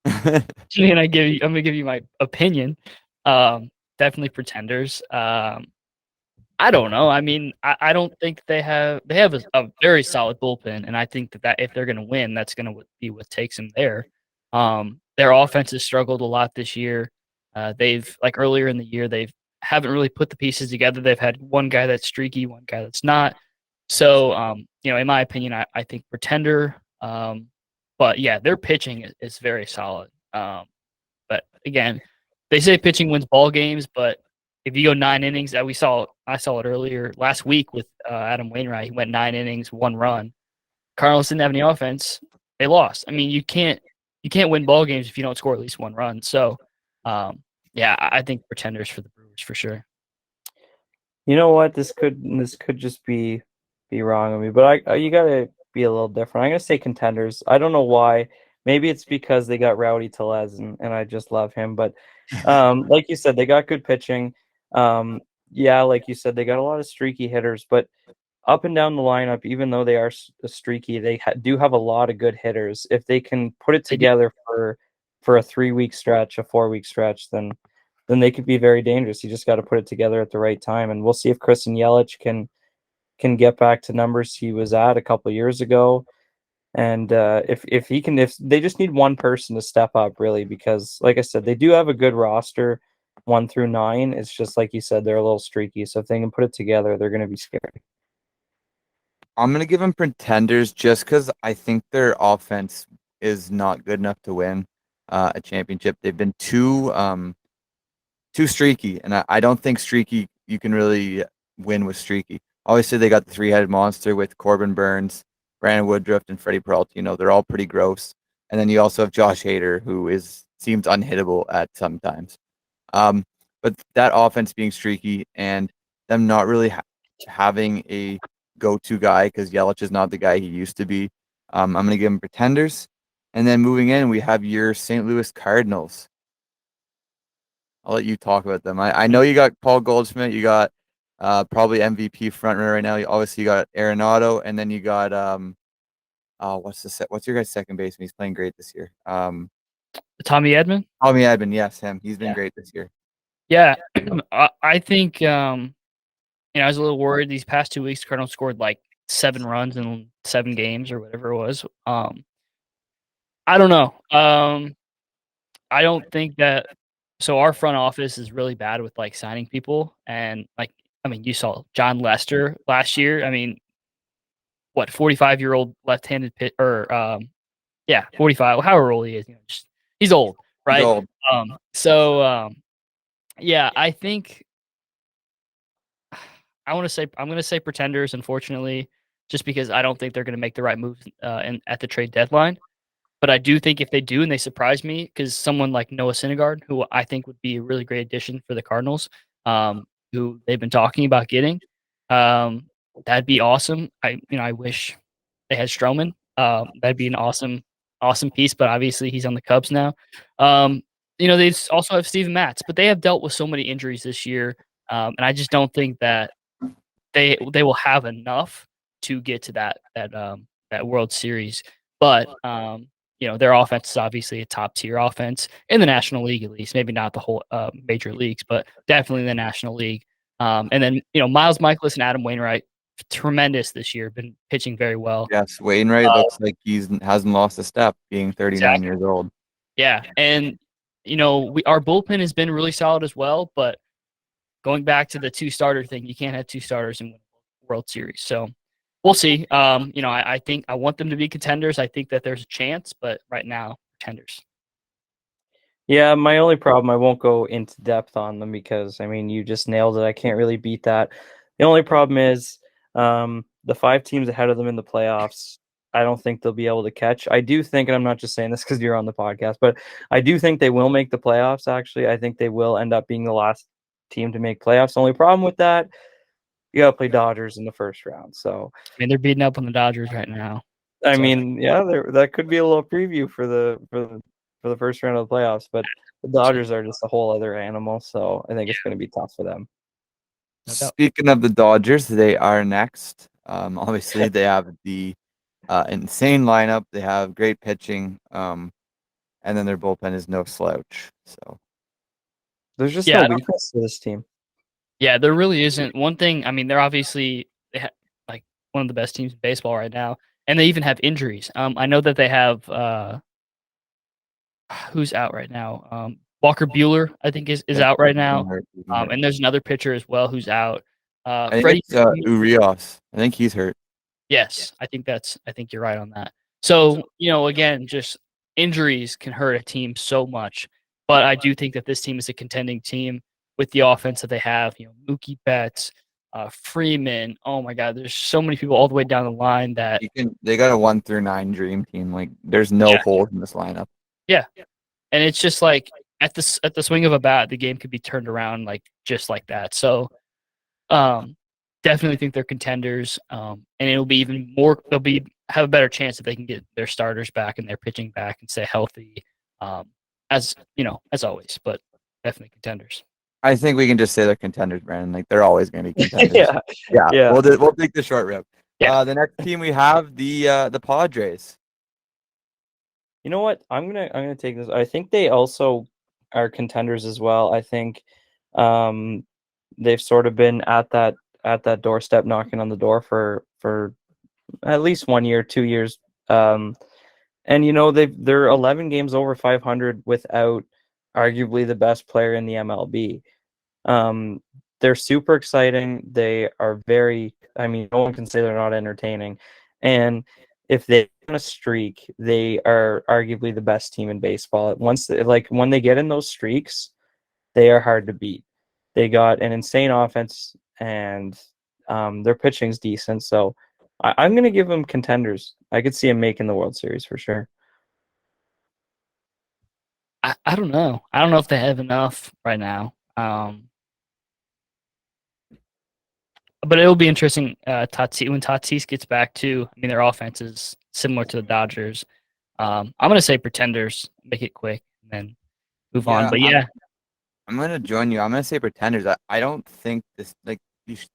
Speaker 2: And I'm gonna give you my opinion. Definitely pretenders. I don't know. I mean, I don't think they have a very solid bullpen, and I think that if they're gonna win, that's gonna be what takes them there. Their offense has struggled a lot this year. They've, like earlier in the year, they haven't really put the pieces together. They've had one guy that's streaky, one guy that's not. So, in my opinion, I think pretender. But yeah, their pitching is very solid. But again, they say pitching wins ball games, but if you go 9 innings, I saw it earlier last week with Adam Wainwright. He went 9 innings, 1 run. Cardinals didn't have any offense. They lost. I mean, you can't win ball games if you don't score at least 1 run. So, yeah, I think pretenders for the Brewers for sure.
Speaker 3: You know what? This could just be wrong of me, but you gotta be a little different. I'm gonna say contenders. I don't know why. Maybe it's because they got Rowdy Tellez and I just love him. But like you said, they got good pitching. Yeah, like you said, they got a lot of streaky hitters, but up and down the lineup, even though they are streaky, they do have a lot of good hitters. If they can put it together for a 3-week stretch, a 4-week stretch, then they could be very dangerous. You just got to put it together at the right time, and we'll see if Christian Yelich can get back to numbers he was at a couple years ago. And if they just need one person to step up, really, because like I said, they do have a good roster, 1 through 9. It's just like you said, they're a little streaky. So if they can put it together, they're going to be scary.
Speaker 1: I'm going to give them pretenders just because I think their offense is not good enough to win a championship. They've been too streaky, and I don't think streaky you can really win with streaky. Obviously, they got the 3-headed monster with Corbin Burns, Brandon Woodruff, and Freddie Peralta. They're all pretty gross. And then you also have Josh Hader, who seems unhittable at sometimes. But that offense being streaky and them not really having a go-to guy because Yelich is not the guy he used to be. I'm going to give them pretenders. And then moving in, we have your St. Louis Cardinals. I'll let you talk about them. I know you got Paul Goldschmidt. You got probably MVP frontrunner right now. Obviously, you got Arenado, and then you got what's your guy's second baseman? He's playing great this year.
Speaker 2: Tommy Edman.
Speaker 1: Tommy Edman, yes, him. He's been
Speaker 2: Yeah.
Speaker 1: great this year.
Speaker 2: Yeah, I think I was a little worried these past 2 weeks. Cardinals scored like 7 runs in 7 games or whatever it was. I don't know. I don't think that. So our front office is really bad with like signing people, and like you saw John Lester last year. 45-year-old left-handed pit or 45, however old he is. He's old, right?
Speaker 1: He's old.
Speaker 2: Yeah, I think I'm going to say Pretenders, unfortunately, just because I don't think they're going to make the right moves at the trade deadline. But I do think if they do and they surprise me, because someone like Noah Syndergaard, who I think would be a really great addition for the Cardinals, who they've been talking about getting, that'd be awesome. I wish they had Stroman. That'd be an awesome piece. But obviously he's on the Cubs now. They also have Steven Matz, but they have dealt with so many injuries this year, and I just don't think that they will have enough to get to that World Series. But their offense is obviously a top tier offense in the National League, at least. Maybe not the whole major leagues, but definitely in the National League. And then Miles Michaelis and Adam Wainwright, tremendous this year, been pitching very well.
Speaker 1: Yes, Wainwright looks like hasn't lost a step, being 39 years old.
Speaker 2: Yeah, and our bullpen has been really solid as well. But going back to the 2-starter thing, you can't have 2 starters and win a World Series. So we'll see. I think I want them to be contenders. I think that there's a chance, but right now, contenders.
Speaker 3: Yeah, my only problem, I won't go into depth on them because, you just nailed it. I can't really beat that. The only problem is the 5 teams ahead of them in the playoffs, I don't think they'll be able to catch. I do think, and I'm not just saying this because you're on the podcast, but I do think they will make the playoffs, actually. I think they will end up being the last team to make playoffs. The only problem with that, you got to play Dodgers in the first round. So
Speaker 2: they're beating up on the Dodgers right now.
Speaker 3: That could be a little preview for the first round of the playoffs, but the Dodgers are just a whole other animal. So I think it's going to be tough for them.
Speaker 1: Speaking of the Dodgers, they are next. Obviously, they have the insane lineup. They have great pitching, and then their bullpen is no slouch. So
Speaker 3: there's just no weakness to this team.
Speaker 2: Yeah, there really isn't. One thing, they're obviously like one of the best teams in baseball right now, and they even have injuries. I know that they have who's out right now. Walker Buehler, I think, is out right now. And there's another pitcher as well who's out.
Speaker 1: I think it's Urias. I think he's hurt.
Speaker 2: Yes, I think you're right on that. So, again, just injuries can hurt a team so much. But I do think that this team is a contending team with the offense that they have. Mookie Betts, Freeman. Oh my God, there's so many people all the way down the line that
Speaker 1: they got a 1 through 9 dream team. Like there's no holes in this lineup.
Speaker 2: Yeah, and it's just like at the swing of a bat, the game could be turned around just like that. So, definitely think they're contenders, and it'll be even more. Have a better chance if they can get their starters back and their pitching back and stay healthy, as always. But definitely contenders.
Speaker 1: I think we can just say they're contenders, Brandon. Like they're always going to be contenders. Yeah. We'll take the short rip.
Speaker 2: Yeah.
Speaker 1: The next team we have the Padres.
Speaker 3: You know what? I'm gonna take this. I think they also are contenders as well. I think they've sort of been at that doorstep, knocking on the door for at least 1 year, 2 years. And they're 11 games over 500 without arguably the best player in the MLB. They're super exciting. They are very, no one can say they're not entertaining. And if they're on a streak, they are arguably the best team in baseball. When they get in those streaks, they are hard to beat. They got an insane offense, and their pitching's decent. So I'm going to give them contenders. I could see them making the World Series for sure.
Speaker 2: I don't know. I don't know if they have enough right now. But it'll be interesting. When Tatis gets back too. Their offense is similar to the Dodgers. I'm gonna say pretenders. Make it quick and then move on. But
Speaker 1: I'm gonna join you. I'm gonna say pretenders. I don't think this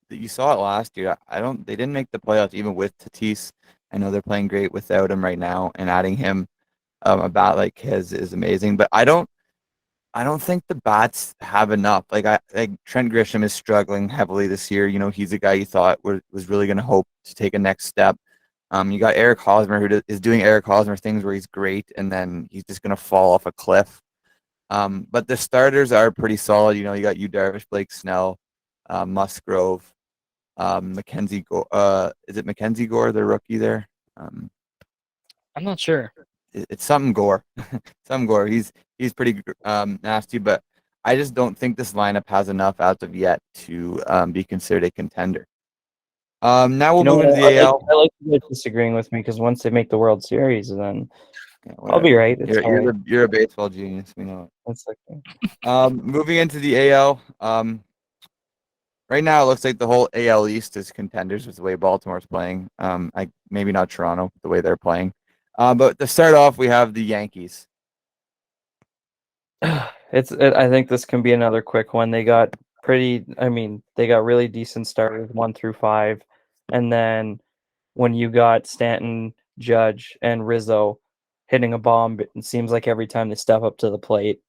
Speaker 1: you saw it last year. They didn't make the playoffs even with Tatis. I know they're playing great without him right now, and adding him a bat like his is amazing. But I don't think the bats have enough. Like Trent Grisham is struggling heavily this year. You know, he's a guy you thought was really going to hope to take a next step. You got Eric Hosmer who is doing Eric Hosmer things where he's great and then he's just going to fall off a cliff. But the starters are pretty solid. You know, you got Darvish, Blake Snell, Musgrove, Mackenzie Gore. Is it Mackenzie Gore, the rookie there?
Speaker 2: I'm not sure.
Speaker 1: It's something Gore. Something Gore. He's pretty nasty, but I just don't think this lineup has enough as of yet to be considered a contender. Now we'll move into the AL.
Speaker 3: I like you guys disagreeing with me because once they make the World Series, then I'll be right.
Speaker 1: You're a baseball genius. We know it.
Speaker 3: That's okay.
Speaker 1: Moving into the AL. Right now it looks like the whole AL East is contenders with the way Baltimore's playing. Maybe not Toronto the way they're playing. But to start off, we have the Yankees.
Speaker 3: I think this can be another quick one. They got really decent starters 1 through 5, and then when you got Stanton, Judge, and Rizzo hitting a bomb, it seems like every time they step up to the plate,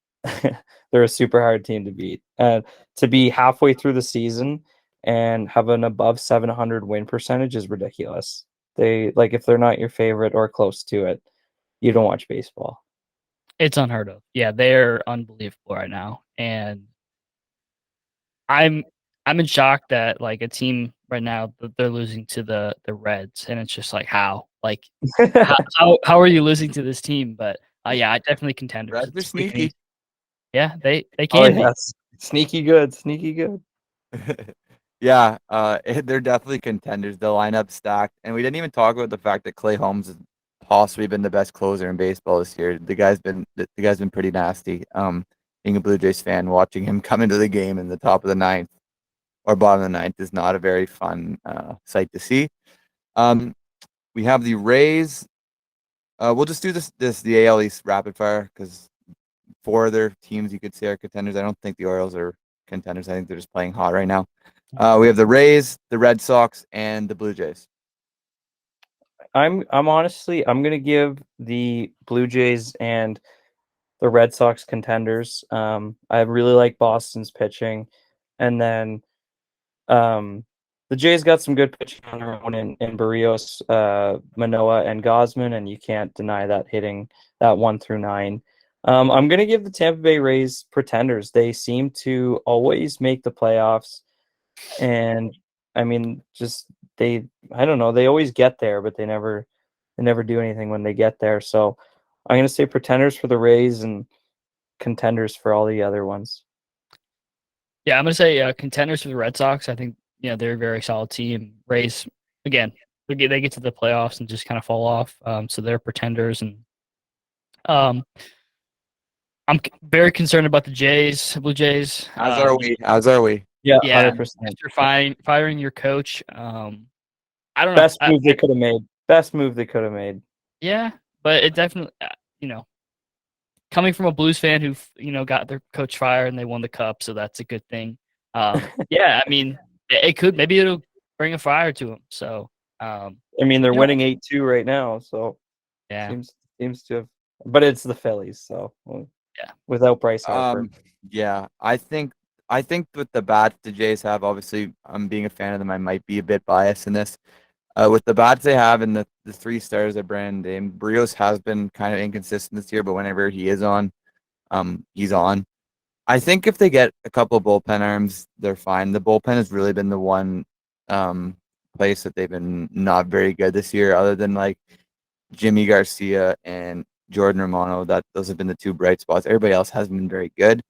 Speaker 3: they're a super hard team to beat. To be halfway through the season and have an above 700 win percentage is ridiculous. If they're not your favorite or close to it, you don't watch baseball.
Speaker 2: It's unheard of. Yeah, they're unbelievable right now, and I'm in shock that like a team right now that they're losing to the Reds, and it's just like how how are you losing to this team? But yeah, I definitely contenders.
Speaker 1: Reds are sneaky.
Speaker 2: Yeah, they can be.
Speaker 3: Yes. Sneaky good.
Speaker 1: Yeah, they're definitely contenders. The lineup's stacked, and we didn't even talk about the fact that Clay Holmes has possibly been the best closer in baseball this year. The guy's been pretty nasty. Being a Blue Jays fan, watching him come into the game in the top of the ninth or bottom of the ninth is not a very fun sight to see. We have the Rays. We'll just do the AL East rapid fire because 4 other teams you could say are contenders. I don't think the Orioles are contenders. I think they're just playing hot right now. We have the Rays, the Red Sox, and the Blue Jays.
Speaker 3: I'm gonna give the Blue Jays and the Red Sox contenders. I really like Boston's pitching, and then the Jays got some good pitching on their own in Barrios, Manoah, and Gosman, and you can't deny that hitting that 1 through 9. I'm gonna give the Tampa Bay Rays pretenders. They seem to always make the playoffs, and I mean, I don't know, they always get there, but they never do anything when they get there. So I'm gonna say pretenders for the Rays and contenders for all the other ones.
Speaker 2: Yeah, I'm gonna say contenders for the Red Sox. I think they're a very solid team. Rays again, they get to the playoffs and just kind of fall off. So they're pretenders, and I'm very concerned about the Blue Jays.
Speaker 1: As are we?
Speaker 3: Yeah,
Speaker 2: Yeah,
Speaker 3: 100%.
Speaker 2: after firing your coach. I don't know.
Speaker 3: Best move they could have made.
Speaker 2: Yeah, but it definitely, coming from a Blues fan who got their coach fired and they won the cup, so that's a good thing. Yeah, I mean, maybe it'll bring a fire to them. So,
Speaker 3: I mean, they're winning 8-2 right now, so
Speaker 2: yeah,
Speaker 3: seems to have, but it's the Phillies, so
Speaker 2: yeah,
Speaker 3: without Bryce Harper.
Speaker 1: Yeah, I think with the bats the Jays have, obviously, I'm being a fan of them. I might be a bit biased in this. With the bats they have and the 3 stars that Brand named, Barrios has been kind of inconsistent this year, but whenever he is on, he's on. I think if they get a couple of bullpen arms, they're fine. The bullpen has really been the one place that they've been not very good this year, other than like Jimmy Garcia and Jordan Romano. Those have been the 2 bright spots. Everybody else has been very good.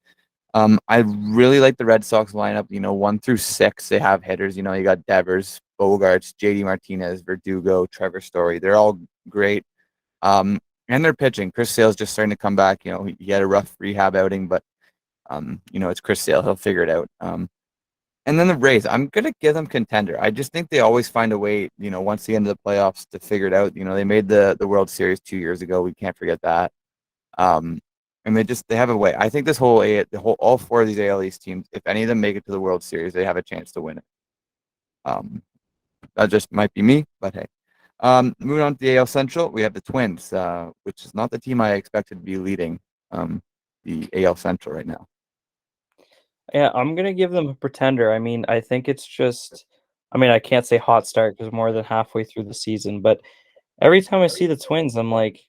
Speaker 1: I really like the Red Sox lineup. 1 through 6, they have hitters. You got Devers, Bogarts, JD Martinez, Verdugo, Trevor Story. They're all great. And they're pitching. Chris Sale's just starting to come back. He had a rough rehab outing, but it's Chris Sale. He'll figure it out. And then the Rays, I'm gonna give them contender. I just think they always find a way, once they get into the playoffs to figure it out. They made the World Series 2 years ago. We can't forget that. And they have a way. I think all 4 of these AL East teams, if any of them make it to the World Series, they have a chance to win it. That just might be me, but hey. Moving on to the AL Central, we have the Twins, which is not the team I expected to be leading the AL Central right now.
Speaker 3: Yeah, I'm gonna give them a pretender. I mean, I think it's just, I mean, I can't say hot start because more than halfway through the season, but every time I see the Twins, I'm like,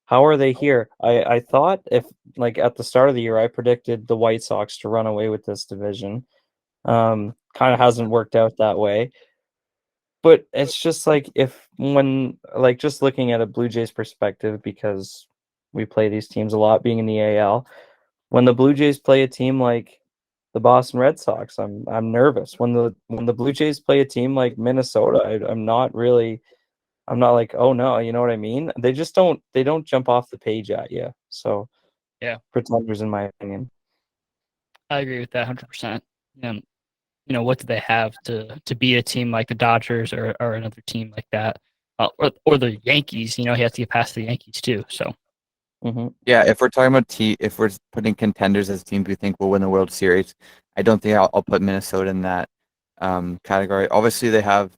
Speaker 3: how are they here? I thought if like at the start of the year, I predicted the White Sox to run away with this division. Kind of hasn't worked out that way. But it's just like if when like just looking at a Blue Jays perspective, because we play these teams a lot being in the AL, when the Blue Jays play a team like the Boston Red Sox, I'm nervous. When the Blue Jays play a team like Minnesota, I'm not like, oh no, you know what I mean? They don't jump off the page at you. So
Speaker 2: Yeah.
Speaker 3: pretenders in my opinion.
Speaker 2: I agree with that 100%. What do they have to beat a team like the Dodgers or another team like that, or the Yankees? He has to get past the Yankees too. So
Speaker 1: Yeah, if we're talking about if we're putting contenders as teams we think will win the World Series, I don't think I'll put Minnesota in that category. Obviously, they have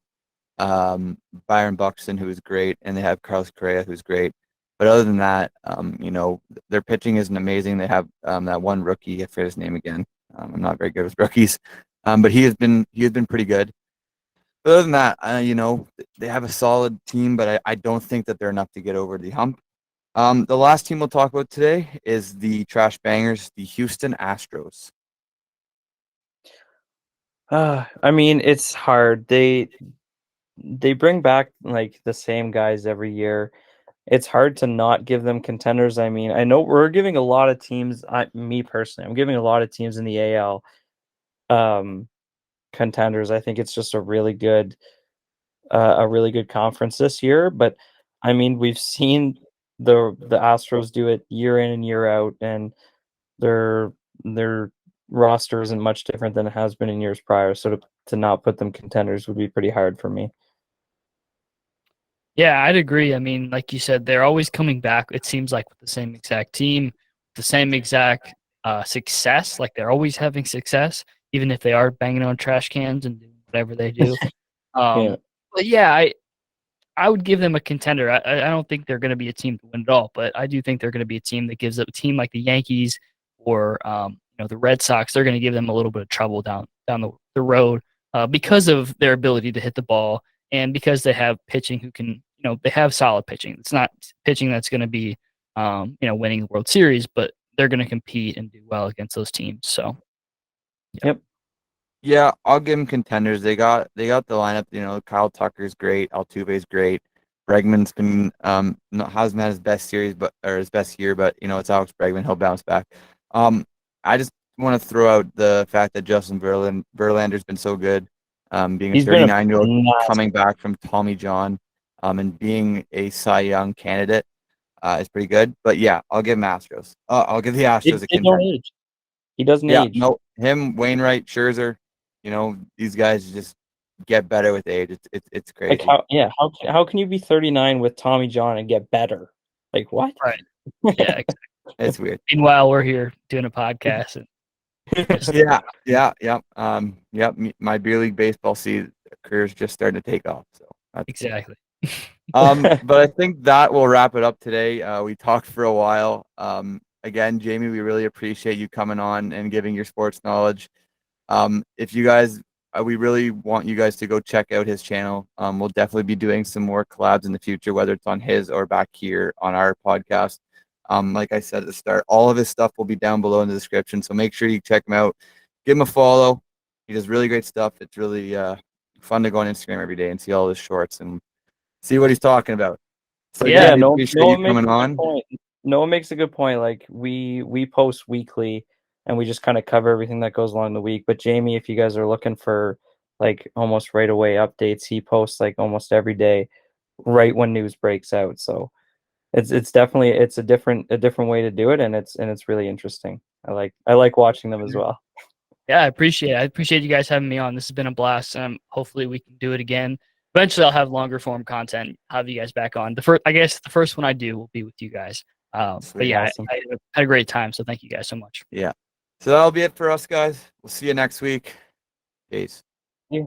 Speaker 1: Byron Buxton, who is great, and they have Carlos Correa, who's great. But other than that, their pitching isn't amazing. They have that one rookie, I forget his name again. I'm not very good with rookies, but he has been pretty good. But other than that, they have a solid team, but I don't think that they're enough to get over the hump. The last team we'll talk about today is the Trash Bangers, the Houston Astros.
Speaker 3: I mean, it's hard. They bring back like the same guys every year. It's hard to not give them contenders. I mean, I know we're giving a lot of teams, me personally, I'm giving a lot of teams in the AL contenders. I think it's just a really good conference this year. But I mean, we've seen the Astros do it year in and year out, and their roster isn't much different than it has been in years prior. So to not put them contenders would be pretty hard for me.
Speaker 2: yeah, I'd agree. I mean, like you said, they're always coming back. It seems like with the same exact team, the same exact success. Like they're always having success, even if they are banging on trash cans and doing whatever they do.
Speaker 3: Yeah.
Speaker 2: But yeah, I would give them a contender. I don't think they're going to be a team to win it all, but I do think they're going to be a team that gives up a team like the Yankees or the Red Sox. They're going to give them a little bit of trouble down the road because of their ability to hit the ball and because they have pitching who can, they have solid pitching. It's not pitching that's going to be, winning the World Series, but they're going to compete and do well against those teams. So,
Speaker 3: Yep.
Speaker 1: Yeah, I'll give them contenders. They got the lineup. Kyle Tucker's great. Altuve's great. Bregman's been hasn't had his best series, or his best year, but it's Alex Bregman. He'll bounce back. I just want to throw out the fact that Justin Verlander's been so good, being a 39-year-old coming back from Tommy John, and being a Cy Young candidate is pretty good. But yeah, I'll give him Astros. I'll give the Astros a contender.
Speaker 3: Age. He doesn't age.
Speaker 1: No, him, Wainwright, Scherzer, these guys just get better with age. It's crazy.
Speaker 3: Like how can you be 39 with Tommy John and get better? Like what?
Speaker 2: right. Yeah, exactly.
Speaker 1: It's weird.
Speaker 2: Meanwhile, we're here doing a podcast. And
Speaker 1: My beer league baseball career is just starting to take off. So
Speaker 2: exactly.
Speaker 1: But I think that will wrap it up today. We talked for a while. Again, Jayme, we really appreciate you coming on and giving your sports knowledge. If you guys, we really want you guys to go check out his channel. We'll definitely be doing some more collabs in the future, whether it's on his or back here on our podcast. Like I said at the start, all of his stuff will be down below in the description. So make sure you check him out. Give him a follow. He does really great stuff. It's really fun to go on Instagram every day and see all his shorts and see what he's talking about. So
Speaker 2: Yeah,
Speaker 1: appreciate you coming on.
Speaker 3: Noah makes a good point. Like we post weekly and we just kind of cover everything that goes along the week. But Jayme, if you guys are looking for like almost right away updates, he posts like almost every day, right when news breaks out. So it's definitely a different way to do it, and it's really interesting. I like watching them as well.
Speaker 2: Yeah, I appreciate it. I appreciate you guys having me on. This has been a blast. Hopefully we can do it again. Eventually I'll have longer form content, have you guys back on. The first one I do will be with you guys. But yeah,
Speaker 3: Awesome.
Speaker 2: I had a great time. So thank you guys so much.
Speaker 1: Yeah. So that'll be it for us, guys. We'll see you next week. Peace.
Speaker 3: Yeah.